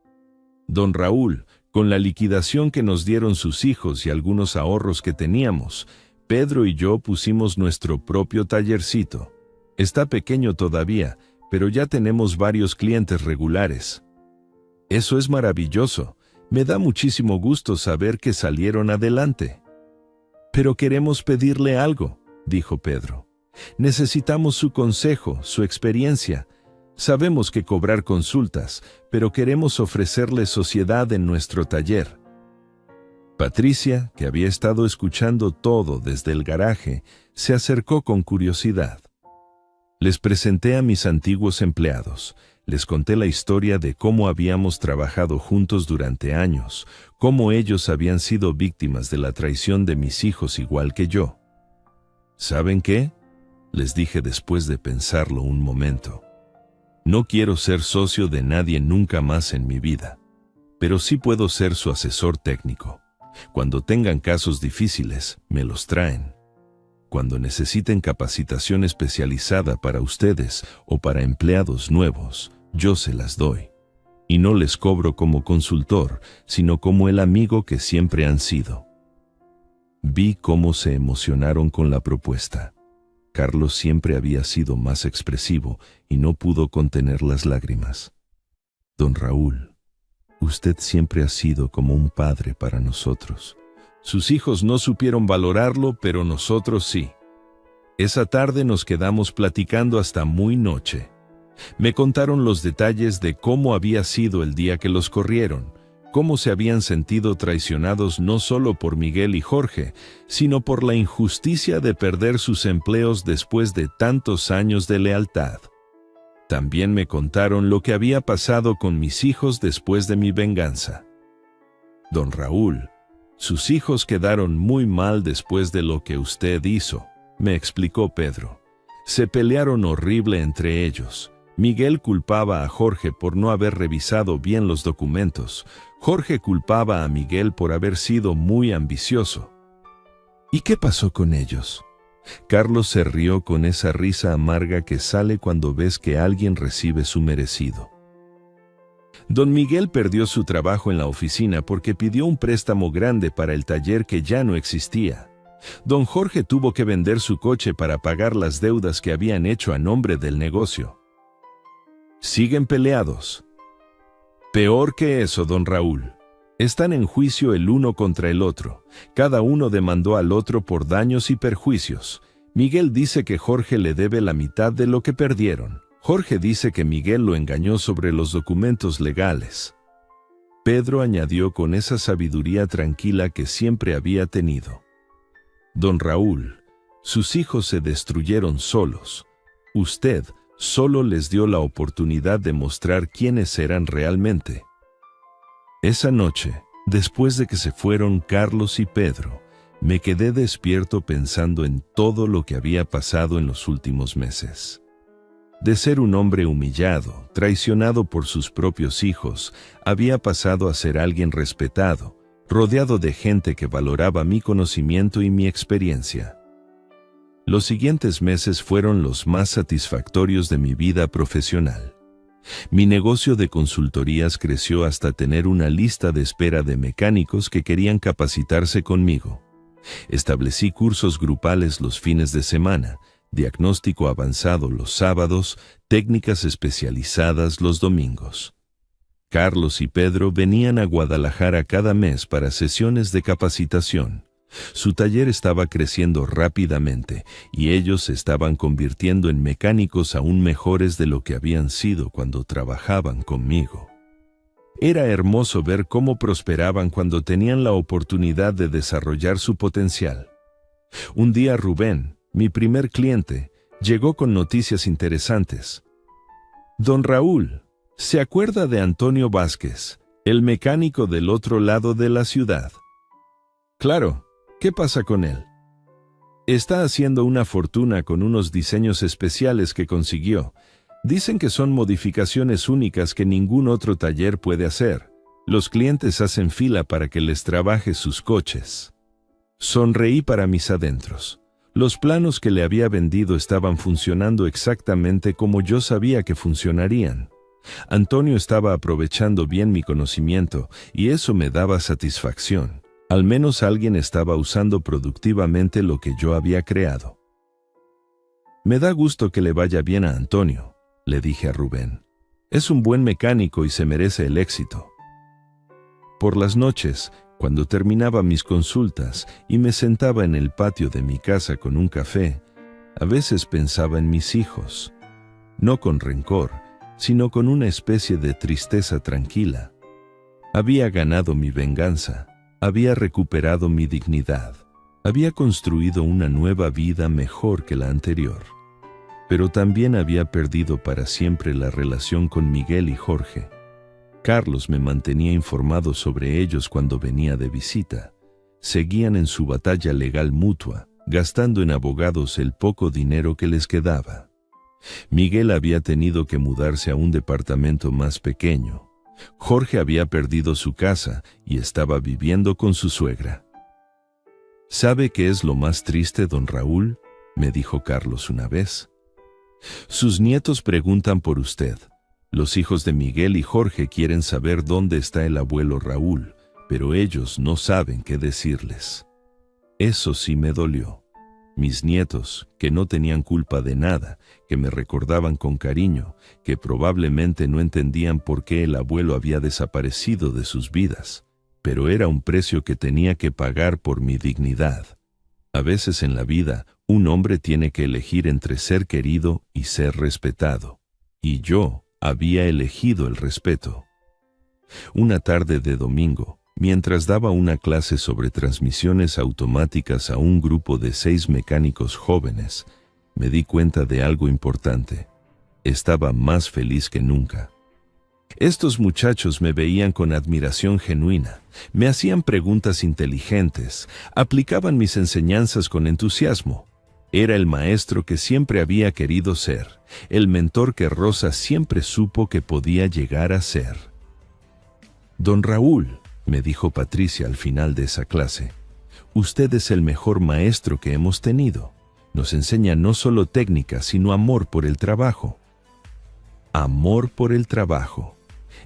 Don Raúl, con la liquidación que nos dieron sus hijos y algunos ahorros que teníamos, Pedro y yo pusimos nuestro propio tallercito. Está pequeño todavía, pero ya tenemos varios clientes regulares. Eso es maravilloso. Me da muchísimo gusto saber que salieron adelante. Pero queremos pedirle algo, dijo Pedro. Necesitamos su consejo, su experiencia. Sabemos que cobrar consultas, pero queremos ofrecerle sociedad en nuestro taller. Patricia, que había estado escuchando todo desde el garaje, se acercó con curiosidad. Les presenté a mis antiguos empleados. Les conté la historia de cómo habíamos trabajado juntos durante años, cómo ellos habían sido víctimas de la traición de mis hijos igual que yo. ¿Saben qué? Les dije después de pensarlo un momento. No quiero ser socio de nadie nunca más en mi vida, pero sí puedo ser su asesor técnico. Cuando tengan casos difíciles, me los traen. Cuando necesiten capacitación especializada para ustedes o para empleados nuevos, yo se las doy. Y no les cobro como consultor, sino como el amigo que siempre han sido. Vi cómo se emocionaron con la propuesta. Carlos siempre había sido más expresivo y no pudo contener las lágrimas. Don Raúl, usted siempre ha sido como un padre para nosotros. Sus hijos no supieron valorarlo, pero nosotros sí. Esa tarde nos quedamos platicando hasta muy noche. Me contaron los detalles de cómo había sido el día que los corrieron, cómo se habían sentido traicionados no solo por Miguel y Jorge, sino por la injusticia de perder sus empleos después de tantos años de lealtad. También me contaron lo que había pasado con mis hijos después de mi venganza. Don Raúl, sus hijos quedaron muy mal después de lo que usted hizo, me explicó Pedro. Se pelearon horrible entre ellos. Miguel culpaba a Jorge por no haber revisado bien los documentos. Jorge culpaba a Miguel por haber sido muy ambicioso. ¿Y qué pasó con ellos? Carlos se rió con esa risa amarga que sale cuando ves que alguien recibe su merecido. Don Miguel perdió su trabajo en la oficina porque pidió un préstamo grande para el taller que ya no existía. Don Jorge tuvo que vender su coche para pagar las deudas que habían hecho a nombre del negocio. Siguen peleados. Peor que eso, don Raúl. Están en juicio el uno contra el otro. Cada uno demandó al otro por daños y perjuicios. Miguel dice que Jorge le debe la mitad de lo que perdieron. Jorge dice que Miguel lo engañó sobre los documentos legales. Pedro añadió con esa sabiduría tranquila que siempre había tenido. Don Raúl, sus hijos se destruyeron solos. Usted solo les dio la oportunidad de mostrar quiénes eran realmente. Esa noche, después de que se fueron Carlos y Pedro, me quedé despierto pensando en todo lo que había pasado en los últimos meses. De ser un hombre humillado, traicionado por sus propios hijos, había pasado a ser alguien respetado, rodeado de gente que valoraba mi conocimiento y mi experiencia. Los siguientes meses fueron los más satisfactorios de mi vida profesional. Mi negocio de consultorías creció hasta tener una lista de espera de mecánicos que querían capacitarse conmigo. Establecí cursos grupales los fines de semana, diagnóstico avanzado los sábados, técnicas especializadas los domingos. Carlos y Pedro venían a Guadalajara cada mes para sesiones de capacitación. Su taller estaba creciendo rápidamente y ellos se estaban convirtiendo en mecánicos aún mejores de lo que habían sido cuando trabajaban conmigo. Era hermoso ver cómo prosperaban cuando tenían la oportunidad de desarrollar su potencial. Un día Rubén, mi primer cliente, llegó con noticias interesantes. Don Raúl, ¿se acuerda de Antonio Vázquez, el mecánico del otro lado de la ciudad? Claro, ¿qué pasa con él? Está haciendo una fortuna con unos diseños especiales que consiguió. Dicen que son modificaciones únicas que ningún otro taller puede hacer. Los clientes hacen fila para que les trabaje sus coches. Sonreí para mis adentros. Los planos que le había vendido estaban funcionando exactamente como yo sabía que funcionarían. Antonio estaba aprovechando bien mi conocimiento y eso me daba satisfacción. Al menos alguien estaba usando productivamente lo que yo había creado. Me da gusto que le vaya bien a Antonio, le dije a Rubén. Es un buen mecánico y se merece el éxito. Por las noches, cuando terminaba mis consultas y me sentaba en el patio de mi casa con un café, a veces pensaba en mis hijos, no con rencor, sino con una especie de tristeza tranquila. Había ganado mi venganza, había recuperado mi dignidad, había construido una nueva vida mejor que la anterior. Pero también había perdido para siempre la relación con Miguel y Jorge. Carlos me mantenía informado sobre ellos cuando venía de visita. Seguían en su batalla legal mutua, gastando en abogados el poco dinero que les quedaba. Miguel había tenido que mudarse a un departamento más pequeño. Jorge había perdido su casa y estaba viviendo con su suegra. ¿Sabe qué es lo más triste, don Raúl?, me dijo Carlos una vez. Sus nietos preguntan por usted. Los hijos de Miguel y Jorge quieren saber dónde está el abuelo Raúl, pero ellos no saben qué decirles. Eso sí me dolió. Mis nietos, que no tenían culpa de nada, que me recordaban con cariño, que probablemente no entendían por qué el abuelo había desaparecido de sus vidas, pero era un precio que tenía que pagar por mi dignidad. A veces en la vida, un hombre tiene que elegir entre ser querido y ser respetado, y yo había elegido el respeto. Una tarde de domingo, mientras daba una clase sobre transmisiones automáticas a un grupo de 6 mecánicos jóvenes, me di cuenta de algo importante. Estaba más feliz que nunca. Estos muchachos me veían con admiración genuina, me hacían preguntas inteligentes, aplicaban mis enseñanzas con entusiasmo. Era el maestro que siempre había querido ser, el mentor que Rosa siempre supo que podía llegar a ser. Don Raúl, me dijo Patricia al final de esa clase, usted es el mejor maestro que hemos tenido. Nos enseña no solo técnica, sino amor por el trabajo. Amor por el trabajo.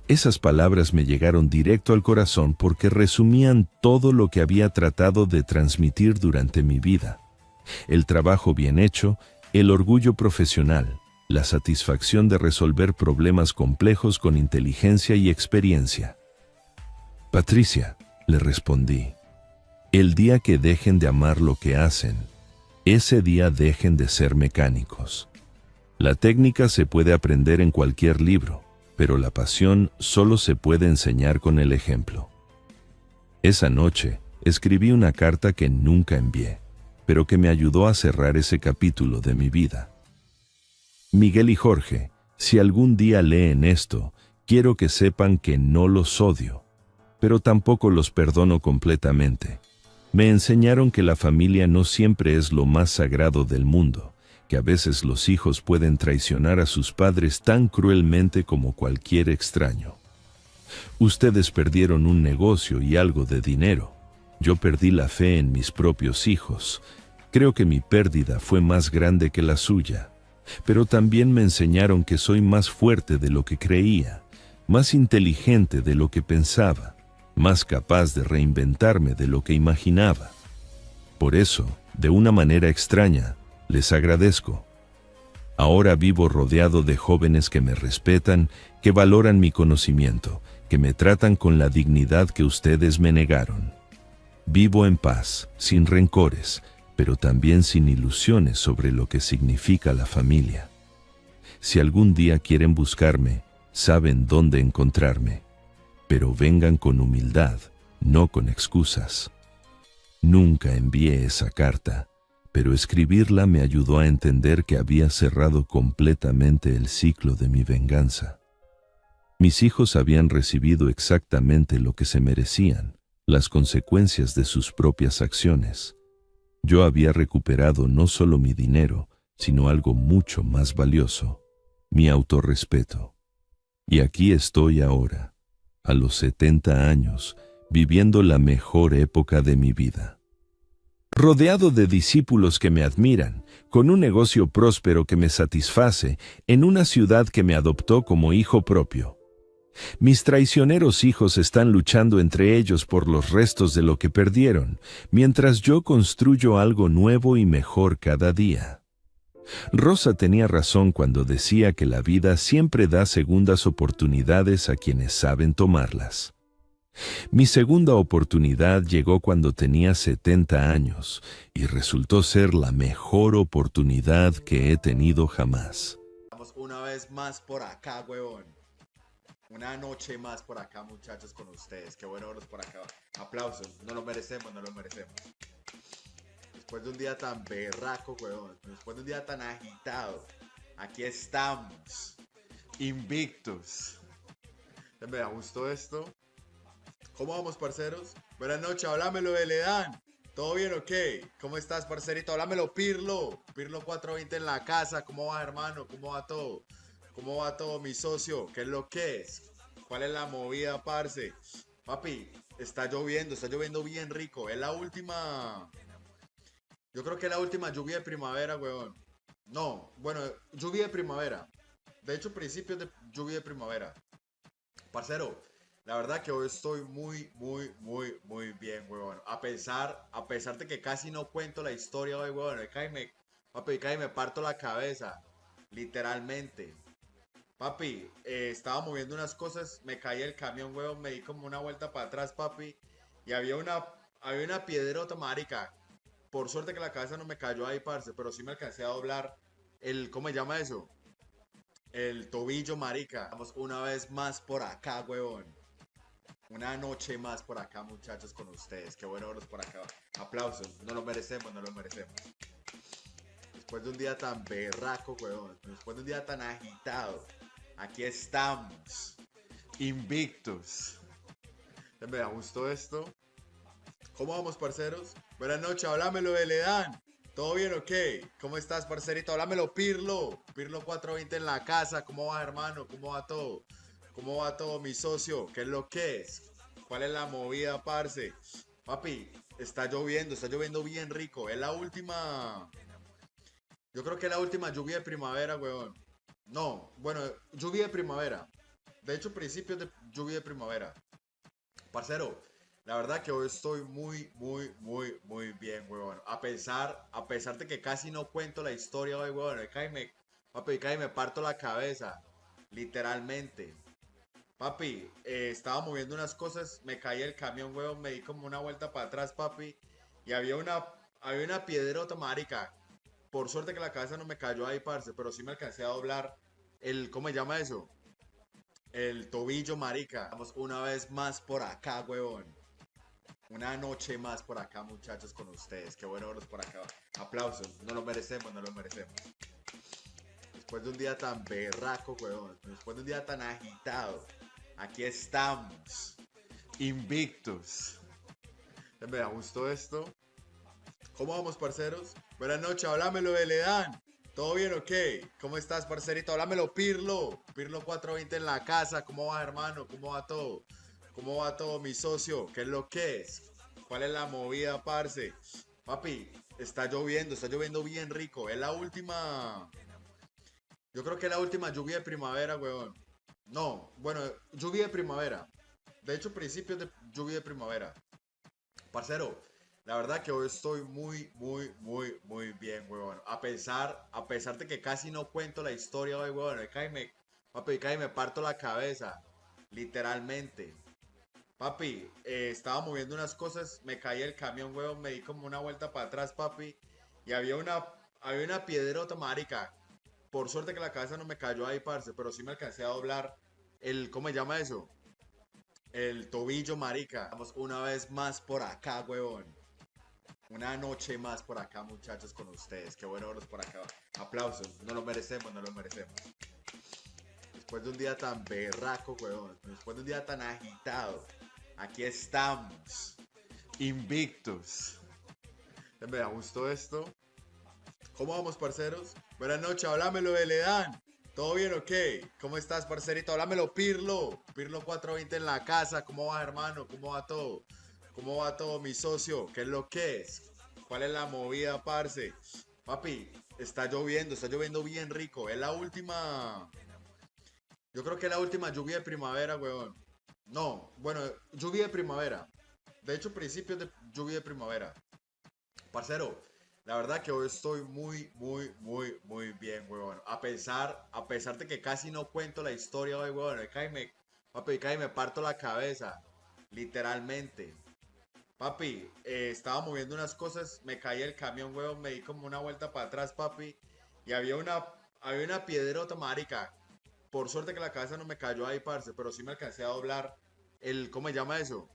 Esas palabras me llegaron directo al corazón porque resumían todo lo que había tratado de transmitir durante mi vida. El trabajo bien hecho, el orgullo profesional, la satisfacción de resolver problemas complejos con inteligencia y experiencia. Patricia, le respondí, el día que dejen de amar lo que hacen, ese día dejen de ser mecánicos. La técnica se puede aprender en cualquier libro, pero la pasión solo se puede enseñar con el ejemplo. Esa noche escribí una carta que nunca envié, pero que me ayudó a cerrar ese capítulo de mi vida. Miguel y Jorge, si algún día leen esto, quiero que sepan que no los odio, pero tampoco los perdono completamente. Me enseñaron que la familia no siempre es lo más sagrado del mundo, que a veces los hijos pueden traicionar a sus padres tan cruelmente como cualquier extraño. Ustedes perdieron un negocio y algo de dinero. Yo perdí la fe en mis propios hijos. Creo que mi pérdida fue más grande que la suya. Pero también me enseñaron que soy más fuerte de lo que creía, más inteligente de lo que pensaba, más capaz de reinventarme de lo que imaginaba. Por eso, de una manera extraña, les agradezco. Ahora vivo rodeado de jóvenes que me respetan, que valoran mi conocimiento, que me tratan con la dignidad que ustedes me negaron. Vivo en paz, sin rencores, pero también sin ilusiones sobre lo que significa la familia. Si algún día quieren buscarme, saben dónde encontrarme, pero vengan con humildad, no con excusas. Nunca envié esa carta, pero escribirla me ayudó a entender que había cerrado completamente el ciclo de mi venganza. Mis hijos habían recibido exactamente lo que se merecían, las consecuencias de sus propias acciones. Yo había recuperado no solo mi dinero, sino algo mucho más valioso, mi autorrespeto. Y aquí estoy ahora, a los 70 años, viviendo la mejor época de mi vida. Rodeado de discípulos que me admiran, con un negocio próspero que me satisface, en una ciudad que me adoptó como hijo propio. Mis traicioneros hijos están luchando entre ellos por los restos de lo que perdieron, mientras yo construyo algo nuevo y mejor cada día. Rosa tenía razón cuando decía que la vida siempre da segundas oportunidades a quienes saben tomarlas. Mi segunda oportunidad llegó cuando tenía 70 años y resultó ser la mejor oportunidad que he tenido jamás. Estamos una vez más por acá, huevón. Una noche más por acá, muchachos, con ustedes. Qué bueno verlos por acá. Aplausos. No lo merecemos, no lo merecemos. Después de un día tan berraco, huevón. Después de un día tan agitado. Aquí estamos. Invictos. Me gustó esto. ¿Cómo vamos, parceros? Buenas noches, háblamelo de Ledán. ¿Todo bien o qué? ¿Cómo estás, parcerito? Háblamelo, Pirlo. Pirlo 420 en la casa. ¿Cómo va, hermano? ¿Cómo va todo? ¿Cómo va todo, mi socio? ¿Qué es lo que es? ¿Cuál es la movida, parce? Papi, está lloviendo bien rico. Es la última... Yo creo que es la última lluvia de primavera, weón. No, bueno, lluvia de primavera. De hecho, principios de lluvia de primavera. Parcero, la verdad que hoy estoy muy bien, weón. A pesar de que casi no cuento la historia hoy, weón. Papi, me parto la cabeza. Literalmente. Papi, estaba moviendo unas cosas, me caí el camión, weón, me di como una vuelta para atrás, papi, y había una piedrota, marica. Por suerte que la cabeza no me cayó ahí, parce, pero sí me alcancé a doblar ¿cómo se llama eso? El tobillo, marica. Estamos una vez más por acá, weón. Una noche más por acá, muchachos, con ustedes. Qué bueno verlos por acá. Aplausos. No lo merecemos, no lo merecemos. Después de un día tan berraco, weón. Después de un día tan agitado. Aquí estamos. Invictos. Me gustó esto. ¿Cómo vamos, parceros? Buenas noches, háblamelo de Ledán. ¿Todo bien o qué? ¿Cómo estás, parcerito? Háblamelo, Pirlo. Pirlo 420 en la casa. ¿Cómo va, hermano? ¿Cómo va todo? ¿Cómo va todo, mi socio? ¿Qué es lo que es? ¿Cuál es la movida, parce? Papi, está lloviendo bien rico. Es la última... Yo creo que es la última lluvia de primavera, weón. No, bueno, lluvia de primavera. De hecho, principios de lluvia de primavera. Parcero, la verdad que hoy estoy muy bien, weón. A pesar de que casi no cuento la historia hoy, weón. Papi, me parto la cabeza. Literalmente. Papi, estaba moviendo unas cosas, me caí el camión, weón, me di como una vuelta para atrás, papi. Y había una piedrota, marica. Por suerte que la cabeza no me cayó ahí, parce, pero sí me alcancé a doblar ¿cómo se llama eso? El tobillo, marica. Estamos una vez más por acá, weón. Una noche más por acá, muchachos, con ustedes. Qué bueno verlos por acá. Aplausos. No lo merecemos, no lo merecemos. Después de un día tan berraco, weón. Después de un día tan agitado. Aquí estamos. Invictos. Me gustó esto. ¿Cómo vamos, parceros? Buenas noches, háblamelo de Ledán. ¿Todo bien o qué? ¿Cómo estás, parcerito? Háblamelo, Pirlo. Pirlo 420 en la casa. ¿Cómo va, hermano? ¿Cómo va todo? ¿Cómo va todo, mi socio? ¿Qué es lo que es? ¿Cuál es la movida, parce? Papi, está lloviendo bien rico. Es la última... Yo creo que la última lluvia de primavera, weón. No, bueno, lluvia de primavera. De hecho, principios de lluvia de primavera. Parcero, la verdad que hoy estoy muy bien, weón. A pesar de que casi no cuento la historia hoy, weón. Papi, casi me parto la cabeza. Literalmente. Papi, estaba moviendo unas cosas, me caí el camión, weón, me di como una vuelta para atrás, papi. Y había una piedrota, marica. Por suerte que la cabeza no me cayó ahí, parce, pero sí me alcancé a doblar ¿cómo se llama eso? El tobillo, marica. Vamos una vez más por acá, weón. Una noche más por acá, muchachos, con ustedes. Qué bueno verlos por acá. Aplausos. No lo merecemos, no lo merecemos. Después de un día tan berraco, weón. Después de un día tan agitado. Aquí estamos. Invictos. Me gustó esto. ¿Cómo vamos, parceros? Buenas noches, háblamelo de Ledán. ¿Todo bien o qué? ¿Cómo estás, parcerito? Háblamelo, Pirlo. Pirlo 420 en la casa. ¿Cómo va, hermano? ¿Cómo va todo? ¿Cómo va todo, mi socio? ¿Qué es lo que es? ¿Cuál es la movida, parce? Papi, está lloviendo bien rico. Es la última. Yo creo que es la última lluvia de primavera, weón. No, bueno, lluvia de primavera. De hecho, principios de lluvia de primavera. Parcero, la verdad que hoy estoy muy bien, weón. A pesar de que casi no cuento la historia hoy, weón. Papi, casi me parto la cabeza. Literalmente. Papi, estaba moviendo unas cosas, me caí el camión, weón, me di como una vuelta para atrás, papi. Y había una piedrota, marica. Por suerte que la cabeza no me cayó ahí, parce, pero sí me alcancé a doblar ¿cómo se llama eso?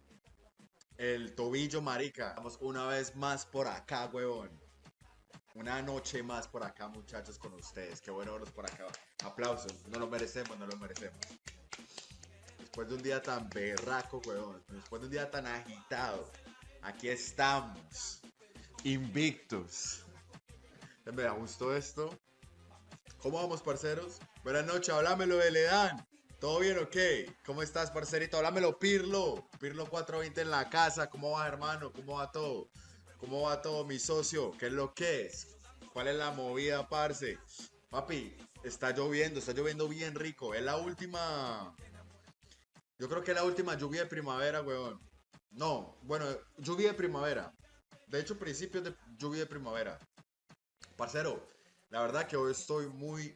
El tobillo, marica. Vamos una vez más por acá, weón. Una noche más por acá, muchachos, con ustedes. Qué bueno verlos por acá. Aplausos. No lo merecemos, no lo merecemos. Después de un día tan berraco, weón. Después de un día tan agitado. Aquí estamos. Invictos. Me gustó esto. ¿Cómo vamos, parceros? Buenas noches, háblamelo de Ledán. ¿Todo bien o qué? ¿Cómo estás, parcerito? Háblamelo, Pirlo. Pirlo 420 en la casa. ¿Cómo va, hermano? ¿Cómo va todo? ¿Cómo va todo, mi socio? ¿Qué es lo que es? ¿Cuál es la movida, parce? Papi, está lloviendo bien rico. Es la última. Yo creo que es la última lluvia de primavera, weón. No, bueno, lluvia de primavera. De hecho, principios de lluvia de primavera. Parcero, la verdad que hoy estoy muy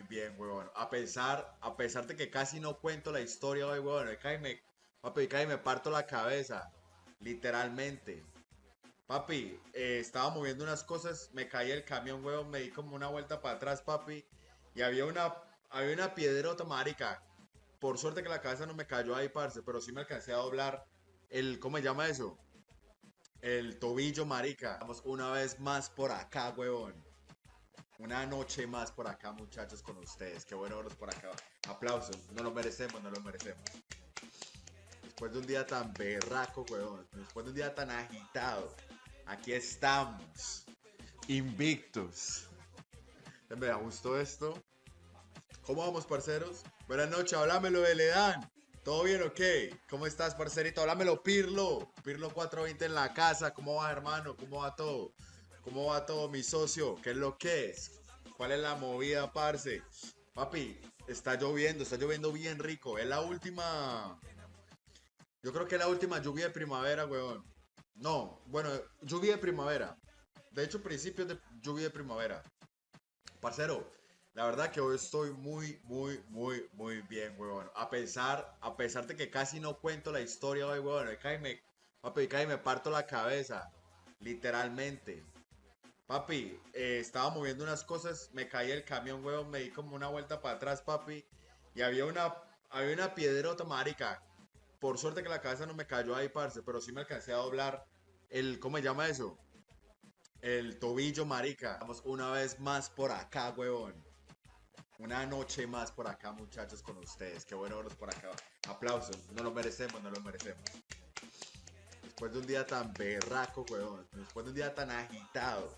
bien, weón. A pesar de que casi no cuento la historia hoy, weón. Papi, casi me parto la cabeza. Literalmente. Papi, estaba moviendo unas cosas, me caí el camión, weón, me di como una vuelta para atrás, papi. Y había una piedrota, marica. Por suerte que la cabeza no me cayó ahí, parce, pero sí me alcancé a doblar ¿cómo se llama eso? El tobillo, marica. Vamos una vez más por acá, weón. Una noche más por acá, muchachos, con ustedes. Qué bueno verlos por acá. Aplausos. No lo merecemos, no lo merecemos. Después de un día tan berraco, weón. Después de un día tan agitado. Aquí estamos. Invictos. Me gustó esto. ¿Cómo vamos, parceros? Buenas noches, háblamelo de Ledán. ¿Todo bien o qué? ¿Cómo estás, parcerito? Háblamelo, Pirlo. Pirlo 420 en la casa. ¿Cómo va, hermano? ¿Cómo va todo? ¿Cómo va todo, mi socio? ¿Qué es lo que es? ¿Cuál es la movida, parce? Papi, está lloviendo bien rico. Es la última. Yo creo que es la última lluvia de primavera, weón. No, bueno, lluvia de primavera. De hecho, principios de lluvia de primavera. Parcero, la verdad que hoy estoy muy bien, weón. A pesar de que casi no cuento la historia hoy, weón. Papi, casi me parto la cabeza. Literalmente. Papi, estaba moviendo unas cosas, me caí el camión, weón, me di como una vuelta para atrás, papi. Y había una piedrota, marica. Por suerte que la cabeza no me cayó ahí, parce, pero sí me alcancé a doblar ¿cómo se llama eso? El tobillo, marica. Vamos una vez más por acá, weón. Una noche más por acá, muchachos, con ustedes. Qué bueno verlos por acá. Aplausos. No lo merecemos, no lo merecemos. Después de un día tan berraco, weón. Después de un día tan agitado.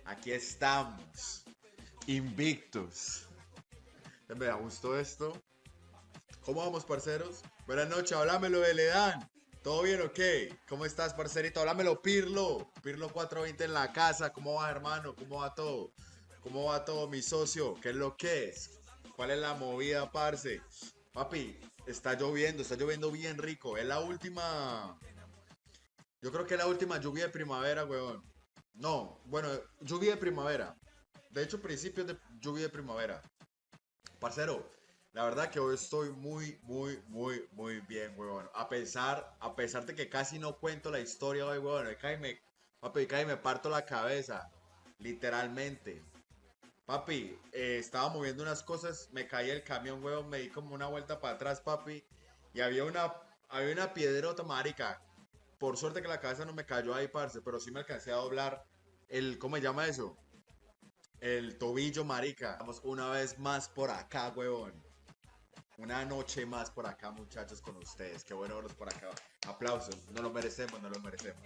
Aquí estamos. Invictos. Me gustó esto. ¿Cómo vamos, parceros? Buenas noches, háblamelo de Ledán. ¿Todo bien o qué? ¿Cómo estás, parcerito? Háblamelo, Pirlo. Pirlo 420 en la casa. ¿Cómo va, hermano? ¿Cómo va todo? ¿Cómo va todo, mi socio? ¿Qué es lo que es? ¿Cuál es la movida, parce? Papi, está lloviendo bien rico. Es la última. Yo creo que es la última lluvia de primavera, weón. No, bueno, lluvia de primavera. De hecho, principios de lluvia de primavera. Parcero, la verdad que hoy estoy muy bien, weón. A pesar de que casi no cuento la historia hoy, weón. Papi, casi me parto la cabeza. Literalmente. Papi, estaba moviendo unas cosas, me caí el camión, weón, me di como una vuelta para atrás, papi, y había una piedrota, marica. Por suerte que la cabeza no me cayó ahí, parce, pero sí me alcancé a doblar ¿cómo se llama eso? El tobillo, marica. Vamos una vez más por acá, weón. Una noche más por acá, muchachos, con ustedes. Qué bueno verlos por acá. Aplausos, no lo merecemos, no lo merecemos.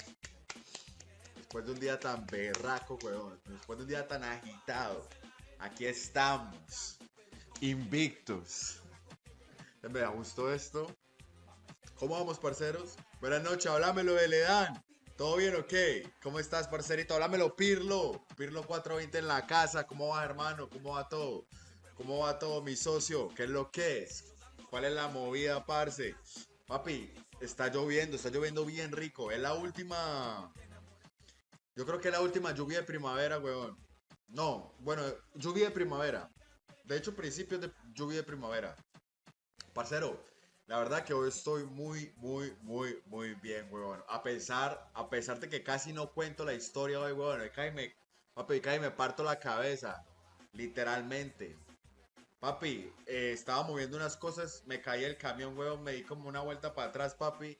Después de un día tan berraco, weón. Después de un día tan agitado. Aquí estamos. Invictos. Me gustó esto. ¿Cómo vamos, parceros? Buenas noches, háblamelo de Ledan. ¿Todo bien o qué? ¿Cómo estás, parcerito? Háblamelo, Pirlo. Pirlo 420 en la casa. ¿Cómo va, hermano? ¿Cómo va todo? ¿Cómo va todo, mi socio? ¿Qué es lo que es? ¿Cuál es la movida, parce? Papi, está lloviendo bien rico. Es la última. Yo creo que es la última lluvia de primavera, weón. No, bueno, lluvia de primavera. De hecho, principios de lluvia de primavera. Parcero, la verdad que hoy estoy muy bien, weón. A pesar de que casi no cuento la historia hoy, weón. Papi, casi me parto la cabeza. Literalmente. Papi, estaba moviendo unas cosas, me caí el camión, weón, me di como una vuelta para atrás, papi,